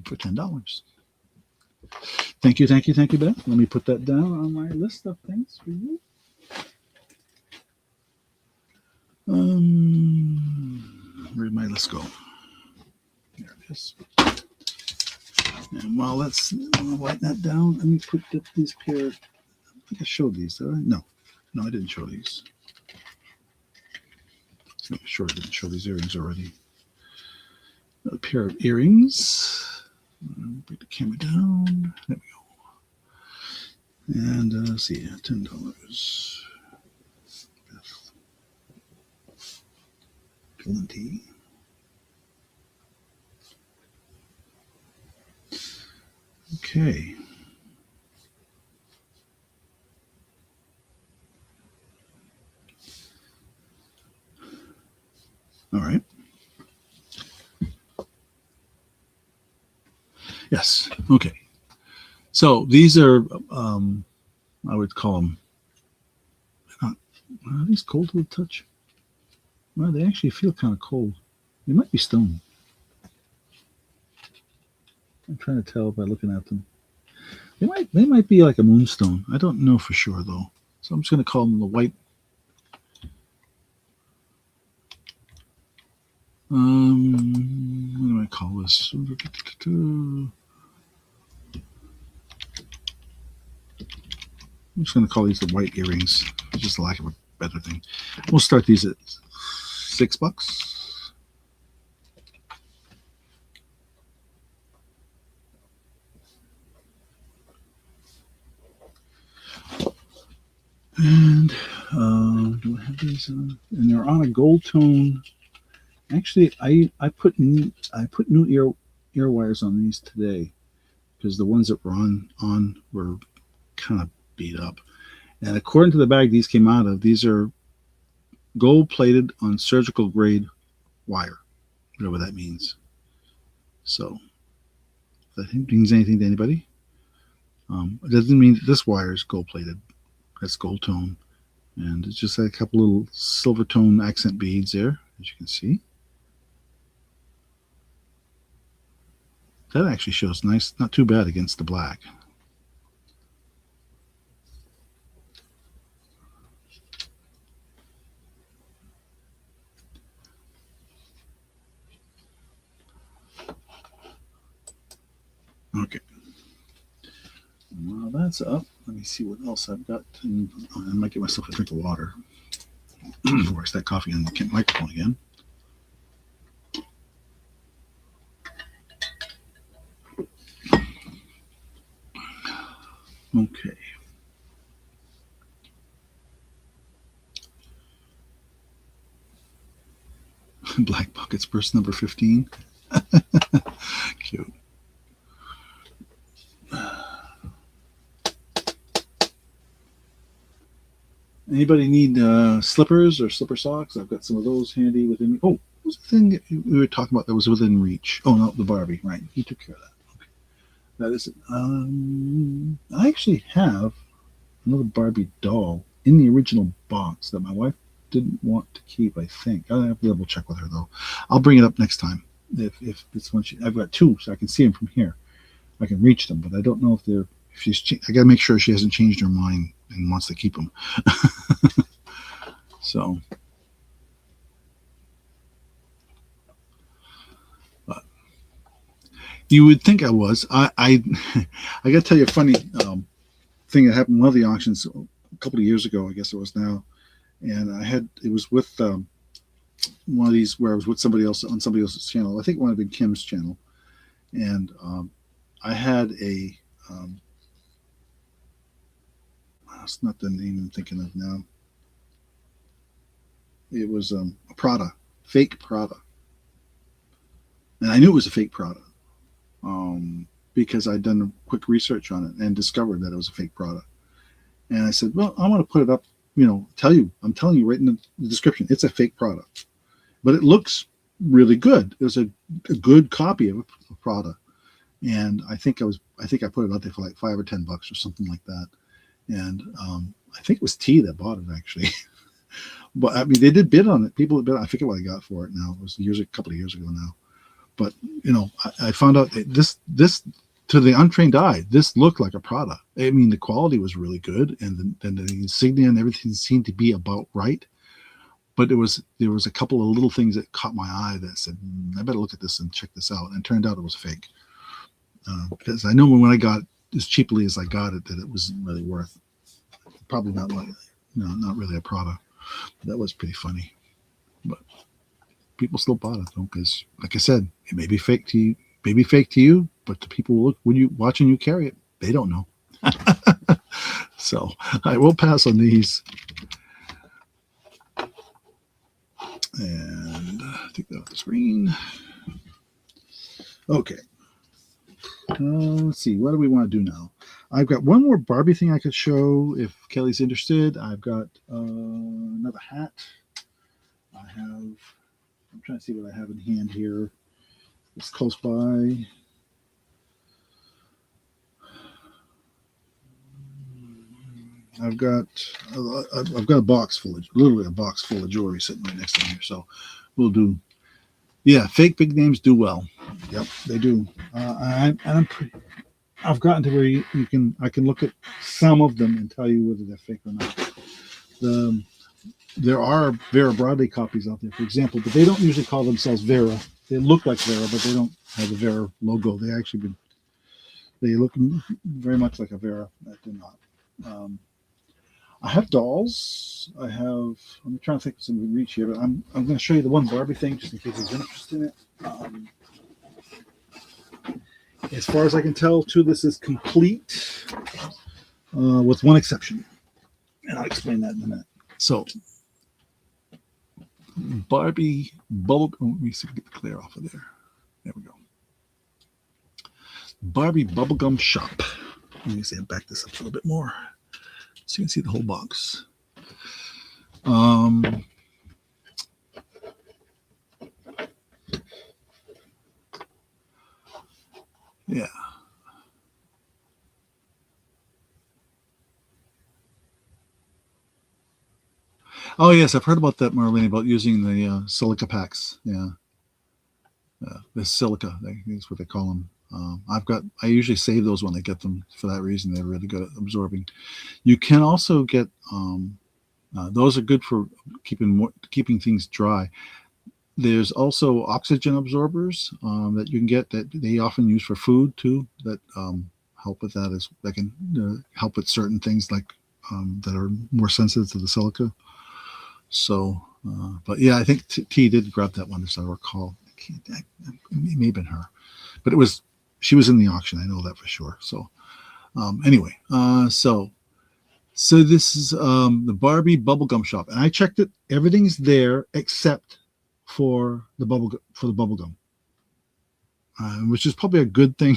For $10. Thank you, Beth. Let me put that down on my list of things for you. Where'd my list go? There it is. And while I'll write that down, let me put these pair. I think I showed these, did I? No, I didn't show these. I'm sure I didn't show these earrings already. A pair of earrings. Bring the camera down. There we go. And let's see, $10. Plenty. Okay. All right. Yes. Okay. So these are, I would call them, are these cold to the touch? Well, they actually feel kind of cold. They might be stone. I'm trying to tell by looking at them. They might be like a moonstone. I don't know for sure though. So I'm just going to call them the white. What do I call this? I'm just going to call these the white earrings, just the lack of a better thing. We'll start these at $6. And do I have these? And they're on a gold tone. Actually, I put new ear wires on these today because the ones that were on were kind of beat up. And according to the bag these came out of, these are gold plated on surgical grade wire, whatever that means. So, if that means anything to anybody, it doesn't mean that this wire is gold plated. That's gold tone, and it's just like a couple little silver tone accent beads there, as you can see. That actually shows nice, not too bad against the black. Okay. Well, that's up. Let me see what else I've got. And I might get myself a drink of water before I start coughing on the microphone again. Okay. Black Buckets burst number 15. Cute. Anybody need slippers or slipper socks? I've got some of those handy within me. Oh, was the thing that we were talking about that was within reach? Oh no, the Barbie, right? He took care of that. Okay. That is it. I actually have another Barbie doll in the original box that my wife didn't want to keep. I think I'll have to double check with her though. I'll bring it up next time. If this one, I've got two, so I can see them from here. I can reach them, but I don't know if they're. If she's, I got to make sure she hasn't changed her mind and wants to keep them. So, but you would think I was. I got to tell you a funny thing that happened in one of the auctions a couple of years ago. I guess it was now, and it was with one of these where I was with somebody else on somebody else's channel. I think it might have been Kim's channel, and I had a. That's not the name I'm thinking of now. It was a Prada, fake Prada, and I knew it was a fake Prada because I'd done a quick research on it and discovered that it was a fake Prada. And I said, "Well, I want to put it up. I'm telling you right in the description, it's a fake Prada, but it looks really good. It was a good copy of a Prada, and I think I put it out there for like $5 or $10 or something like that." And I think it was T that bought it actually. But I mean, they did bid on it. People bid. I forget what I got for it now. It was a couple of years ago now. But I found out that this to the untrained eye, this looked like a Prada. I mean, the quality was really good, and the insignia and everything seemed to be about right. But there was a couple of little things that caught my eye that said, I better look at this and check this out. And it turned out it was fake. Because I know when I got as cheaply as I got it, that it wasn't really worth. Probably not like, not really a Prada. That was pretty funny, but people still bought it though, because, like I said, it may be fake to you, but the people when you watching you carry it, they don't know. So I will pass on these, and take that off the screen. Okay. Let's see. What do we want to do now? I've got one more Barbie thing I could show if Kelly's interested. I've got another hat. I'm trying to see what I have in hand here. It's close by. I've got a box literally a box full of jewelry sitting right next to me here. So we'll do. Yeah, fake big names do well. Yep, they do. I've gotten to where I can look at some of them and tell you whether they're fake or not. There are Vera Bradley copies out there, for example, but they don't usually call themselves Vera. They look like Vera, but they don't have the Vera logo. They look very much like a Vera, but they're not. I have dolls. I'm trying to think of some in reach here, but I'm going to show you the one Barbie thing just in case there's interest in it. As far as I can tell, too, this is complete with one exception. And I'll explain that in a minute. So, Barbie bubble. Let me see if we get the clear off of there. There we go. Barbie Bubblegum Shop. Let me see. I back this up a little bit more so you can see the whole box. Yeah. Oh yes, I've heard about that, Marlene, about using the silica packs. Yeah, the silica. That's what they call them. I usually save those when I get them for that reason. They're really good at absorbing. You can also get those are good for keeping things dry. There's also oxygen absorbers that you can get that they often use for food too. That help with that that can help with certain things like that are more sensitive to the silica. So, but yeah, I think T did grab that one, as I recall. It may have been her, but she was in the auction. I know that for sure. So, anyway, so this is the Barbie Bubblegum Shop, and I checked it. Everything's there except for the bubblegum, which is probably a good thing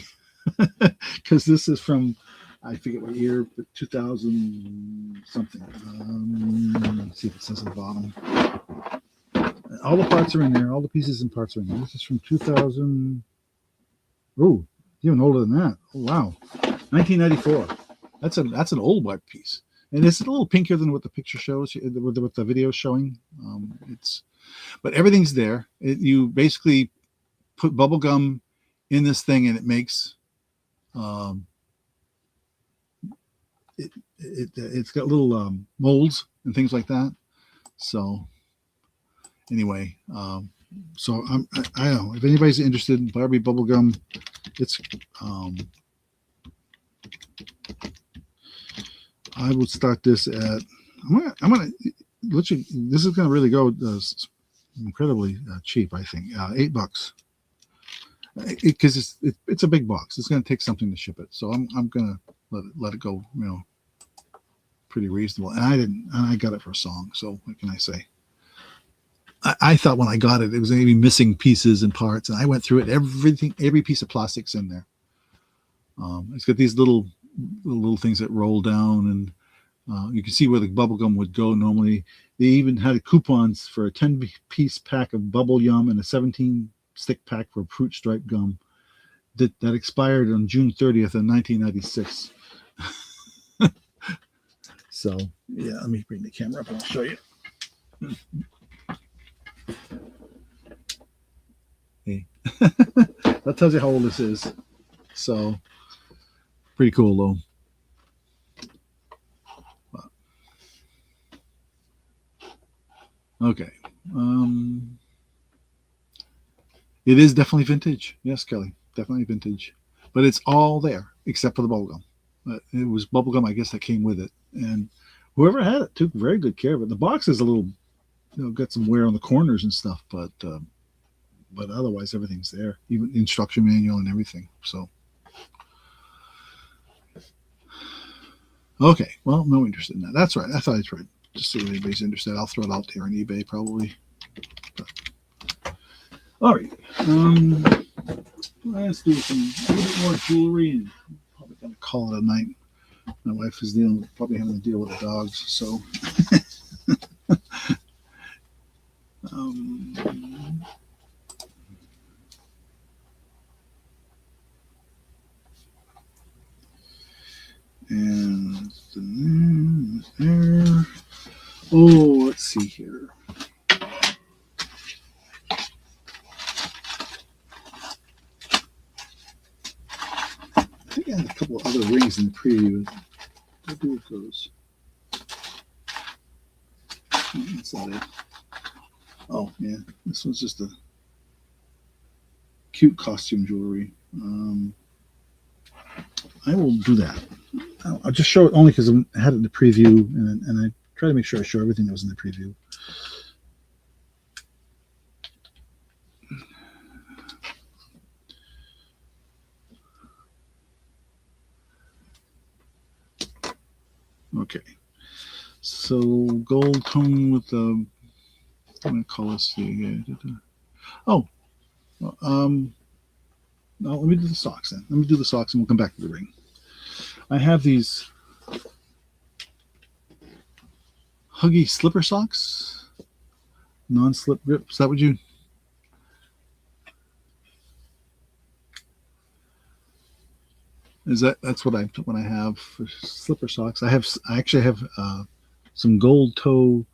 because this is from. I forget what year, but 2000 something. Let's see if it says at the bottom. All the parts are in there. All the pieces and parts are in there. This is from 2000. Oh, even older than that. Oh, wow. 1994. That's an old web piece. And it's a little pinker than what the picture shows, what the video is showing. But everything's there. You basically put bubble gum in this thing, and it makes it's got little molds and things like that. So anyway, so I don't know if anybody's interested in Barbie bubble gum. It's I would start this at I'm gonna let you. This is gonna really go incredibly cheap. I think $8 because it's a big box. It's gonna take something to ship it. So I'm gonna let it go. Pretty reasonable. And I got it for a song. So what can I say? I thought when I got it, it was going to be missing pieces and parts, and I went through it. Every piece of plastic's in there. It's got these little things that roll down, and you can see where the bubble gum would go normally. They even had coupons for a 10-piece pack of bubble yum and a 17-stick pack for fruit stripe gum that expired on June 30th of 1996. So yeah, let me bring the camera up and I'll show you. Hey. That tells you how old this is. So pretty cool though. Okay. It is definitely vintage. Yes, Kelly, definitely vintage. But it's all there except for the bubblegum. It was bubblegum, I guess, that came with it. And whoever had it took very good care of it. The box is a little, got some wear on the corners and stuff, but otherwise everything's there, even instruction manual and everything. So, okay, well, no interest in that. That's right. I thought I tried. Just see if anybody's interested. I'll throw it out there on eBay probably. But, all right. Let's do a little bit more jewelry and probably gonna call it a night. My wife is probably having to deal with the dogs, so. And there. Oh, let's see here. I think I had a couple of other rings in the preview. I'll do with those. That's not it. Oh, yeah. This one's just a cute costume jewelry. I will do that. I'll just show it only because I had it in the preview, and I try to make sure I show everything that was in the preview. Okay. So gold tone with the, I'm going to call this the, oh, no, let me do the socks then. Let me do the socks and we'll come back to the ring. I have these Huggy slipper socks, non-slip grip. Is that what you? That's what I have for slipper socks. I actually have some gold toe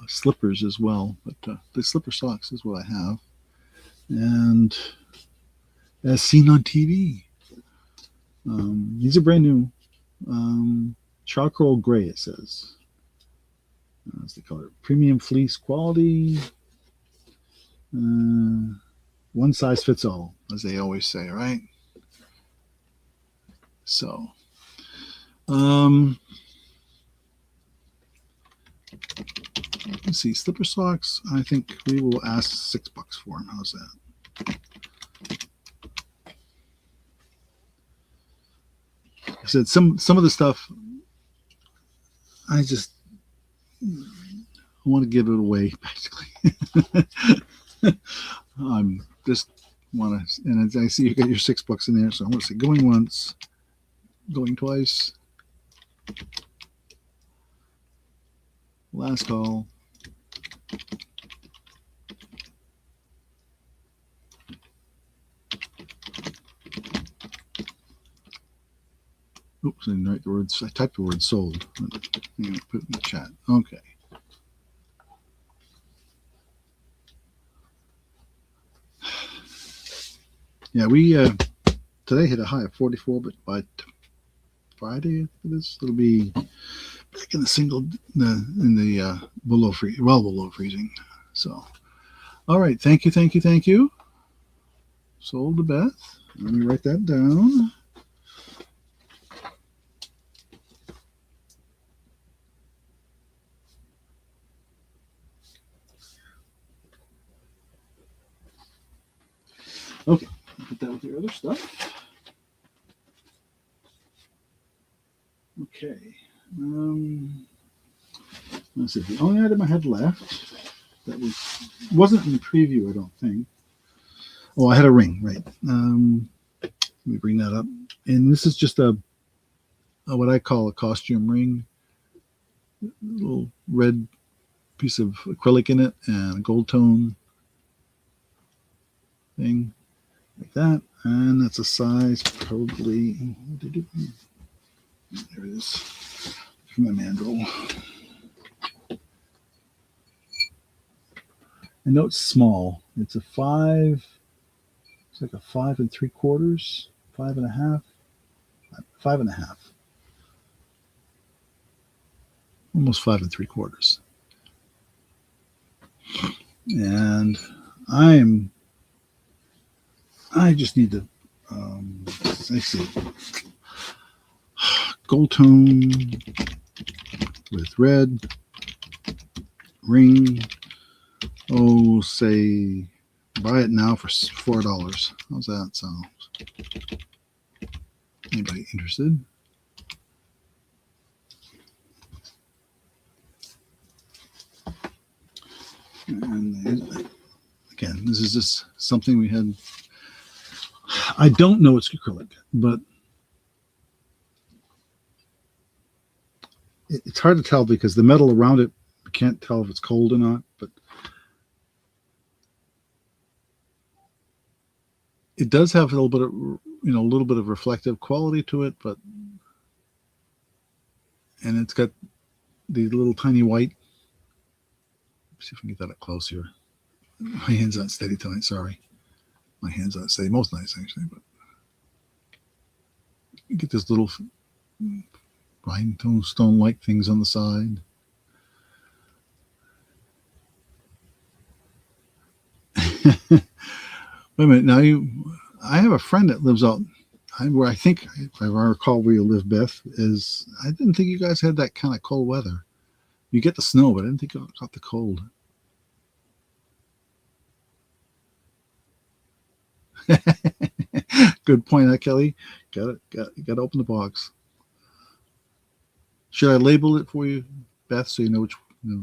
slippers as well, but the slipper socks is what I have. And as seen on TV, these are brand new. Charcoal gray, it says. That's the color. Premium fleece quality. One size fits all, as they always say, right? So, let's see, slipper socks. I think we will ask $6 for them. How's that? I said some of the stuff I just want to give it away, basically. I'm just want to, and I see you got your $6 in there, so I'm going to say going once, going twice, last call. Oops, I didn't write the words. I typed the word sold. Put it in the chat. Okay. Yeah, we today hit a high of 44, but by Friday it'll be back in the single in the below well below freezing. So, all right. Thank you. Sold to Beth. Let me write that down. Okay, put that with your other stuff. Okay. Let's see. The only item I had left that wasn't in the preview, I don't think. Oh, I had a ring, right? Let me bring that up. And this is just a what I call a costume ring. A little red piece of acrylic in it and a gold tone thing like that. And that's a size probably. There it is. For my mandrel. I know it's small. It's a 5. It's like a 5 3/4, 5.5, 5.5, almost 5 3/4. And I just need to. Let's see. Gold tone with red ring. Oh, say buy it now for $4. How's that sound? Anybody interested? And again, this is just something we had. I don't know it's acrylic, but it's hard to tell because the metal around it, you can't tell if it's cold or not, but it does have a little bit of, a little bit of reflective quality to it, and it's got the little tiny white. Let's see if I can get that up close here. My hand's not steady tonight. Sorry, my hand's not steady most nights actually, but you get this little rhinestone-like things on the side. Wait a minute. Now I have a friend that lives out where I think, if I recall where you live, Beth, is I didn't think you guys had that kind of cold weather. You get the snow, but I didn't think you got the cold. Good point, Kelly. Got to open the box. Should I label it for you, Beth, so you know which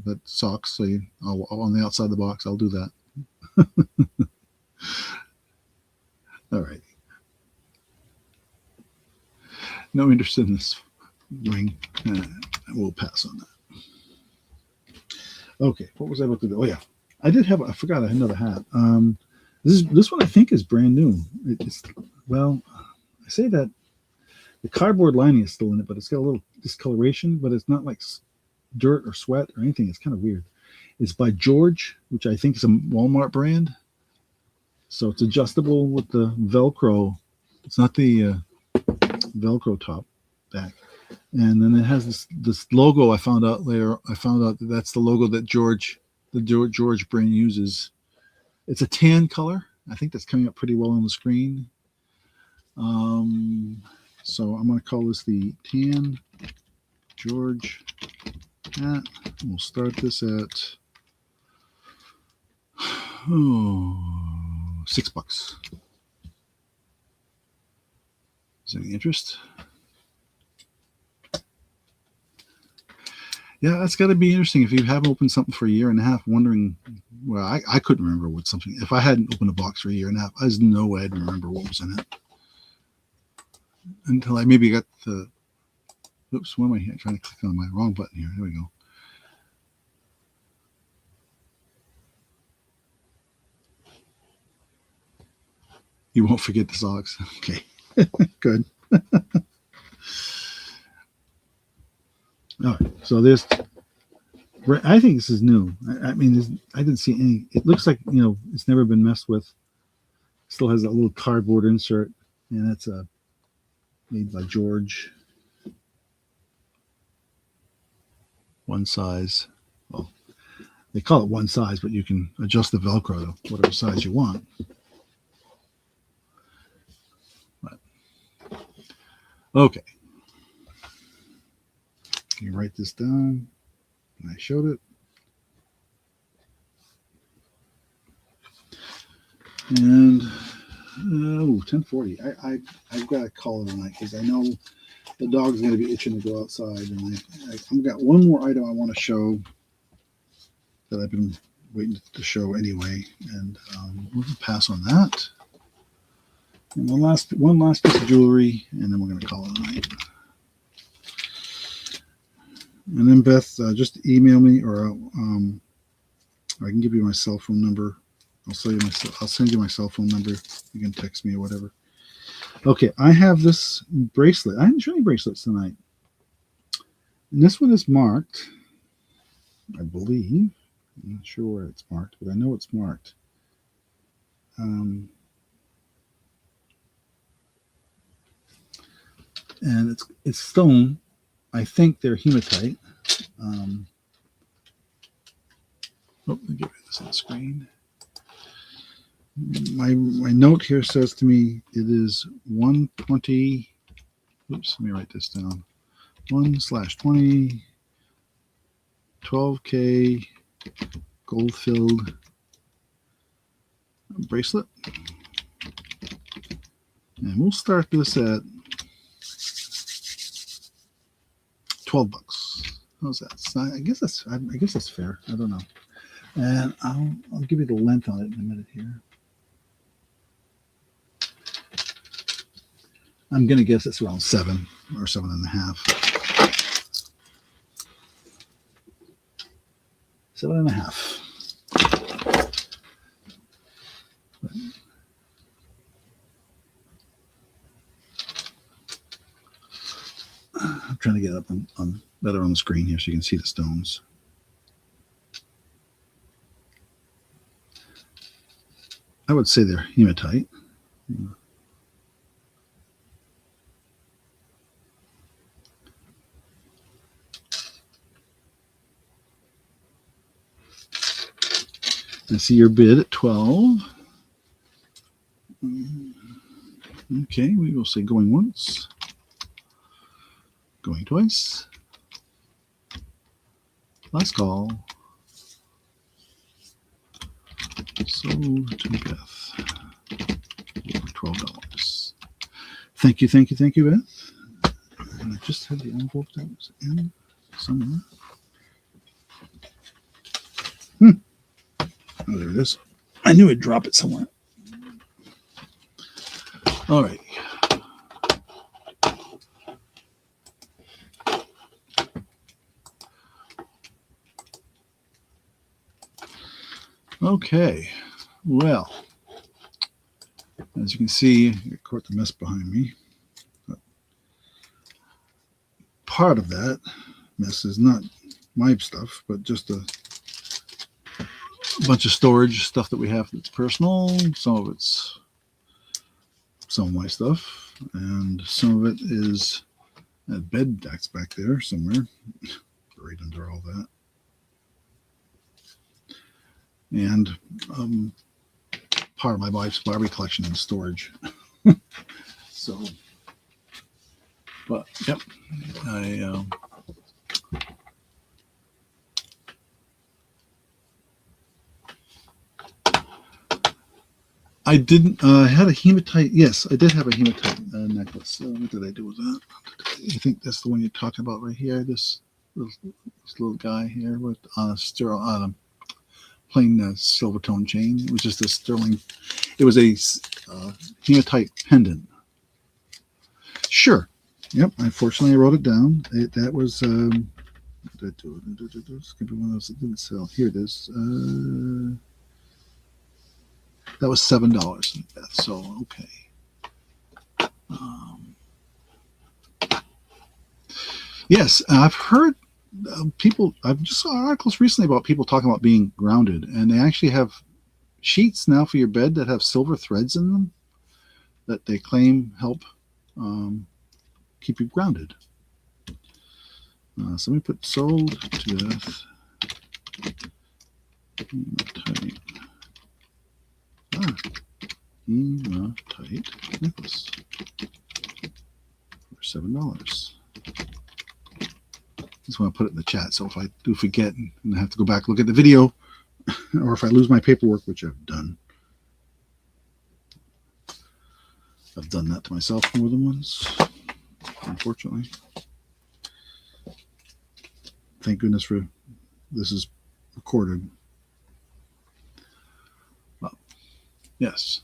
that socks? So on the outside of the box, I'll do that. All right. No interest in this ring. We'll pass on that. Okay, what was I about to do? Oh yeah, I forgot I had another hat. This one I think is brand new. I say that the cardboard lining is still in it, but it's got a little discoloration, but it's not like dirt or sweat or anything. It's kind of weird. It's by George, which I think is a Walmart brand. So it's adjustable with the Velcro. It's not the Velcro top back. And then it has this logo. I found out later. I found out that that's the logo that George brand uses. It's a tan color. I think that's coming up pretty well on the screen. So I'm going to call this the Tan George hat. We'll start this at $6. Is there any interest? Yeah, that's got to be interesting if you haven't opened something for a year and a half, wondering. Well, I couldn't remember what something. If I hadn't opened a box for a year and a half, there's no way I'd remember what was in it until I maybe got the. Oops, what am I trying to click on my wrong button here? There we go. You won't forget the socks. Okay, good. All right, so there's. I think this is new. I mean, I didn't see any. It looks like it's never been messed with. Still has that little cardboard insert, and it's made by George. One size. Well, they call it one size, but you can adjust the Velcro to whatever size you want. But, okay. Can you write this down? And I showed it. And 10:40. I've got to call it a night because I know the dog's going to be itching to go outside, and I've got one more item I want to show that I've been waiting to show anyway, and we'll pass on that. And one last piece of jewelry, and then we're going to call it a night. And then Beth, just email me, or I can give you my cell phone number. I'll send you my cell phone number. You can text me or whatever. Okay, I have this bracelet. I didn't show any bracelets tonight. And this one is marked, I believe. I'm not sure where it's marked, but I know it's marked. And it's stone. I think they're hematite. Let me get rid of this on the screen. My note here says to me it is 120. Oops, let me write this down. 1/20 12K gold filled bracelet. And we'll start this at $12. How's that? I guess that's fair. I don't know. And I'll give you the length on it in a minute here. I'm going to guess it's around 7 or 7.5. 7.5. I'm trying to get up on better on the screen here so you can see the stones. I would say they're hematite. I see your bid at 12. Okay, we will say going once, going twice. Last call. Sold to Beth for $12. Thank you, Beth. And I just had the envelope that was in somewhere. Oh, there it is. I knew I'd drop it somewhere. All right. Okay. Well, as you can see, I caught the mess behind me. But part of that mess is not my stuff, but just a bunch of storage stuff that we have that's personal. Some of it's some of my stuff, and some of it is a bed that's back there somewhere, buried under all that. And part of my wife's Barbie collection in storage. So, but yep, I didn't. I had a hematite. Yes, I did have a hematite necklace. What did I do with that? I think that's the one you're talking about right here. This little guy here with plain silver tone chain. It was just a sterling. It was a hematite pendant. Sure. Yep. Unfortunately, I wrote it down. That was. What did I do? It's gonna be one of those that didn't sell. Here it is. That was $7. So okay. Yes, I've heard people, I've just saw articles recently about people talking about being grounded, and they actually have sheets now for your bed that have silver threads in them that they claim help keep you grounded. So let me put sold to death. Tight. Tight necklace for $7. Just want to put it in the chat, so if I do forget and I have to go back and look at the video, or if I lose my paperwork, which I've done that to myself more than once, unfortunately. Thank goodness for this is recorded. Well, yes,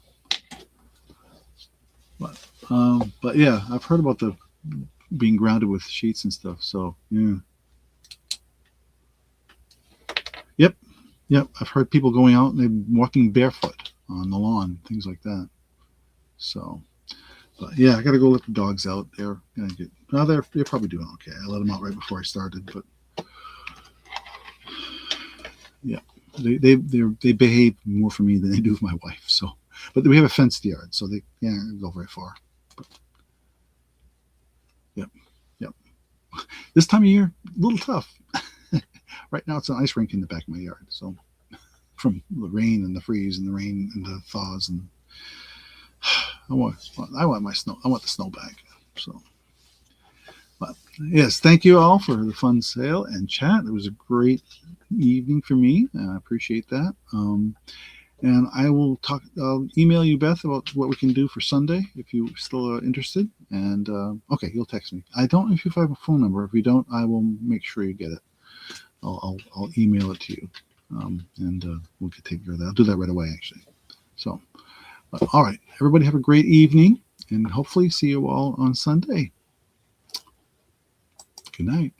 but yeah, I've heard about the being grounded with sheets and stuff. So yeah. Yep, I've heard people going out and they're walking barefoot on the lawn, things like that. So, but yeah, I got to go let the dogs out. They're gonna get. Well, they're probably doing okay. I let them out right before I started, but yeah, they behave more for me than they do for my wife. So, but we have a fenced yard, so they can't go very far. But, yep. This time of year, a little tough. Right now, it's an ice rink in the back of my yard. So, from the rain and the freeze and the rain and the thaws, and I want my snow. I want the snow back. So, but yes, thank you all for the fun sale and chat. It was a great evening for me. I appreciate that. And I will talk. I'll email you, Beth, about what we can do for Sunday if you still are interested. And okay, you'll text me. I don't know if you have a phone number. If you don't, I will make sure you get it. I'll email it to you, and we'll get taken care of that. I'll do that right away, actually. So, all right, everybody have a great evening, and hopefully see you all on Sunday. Good night.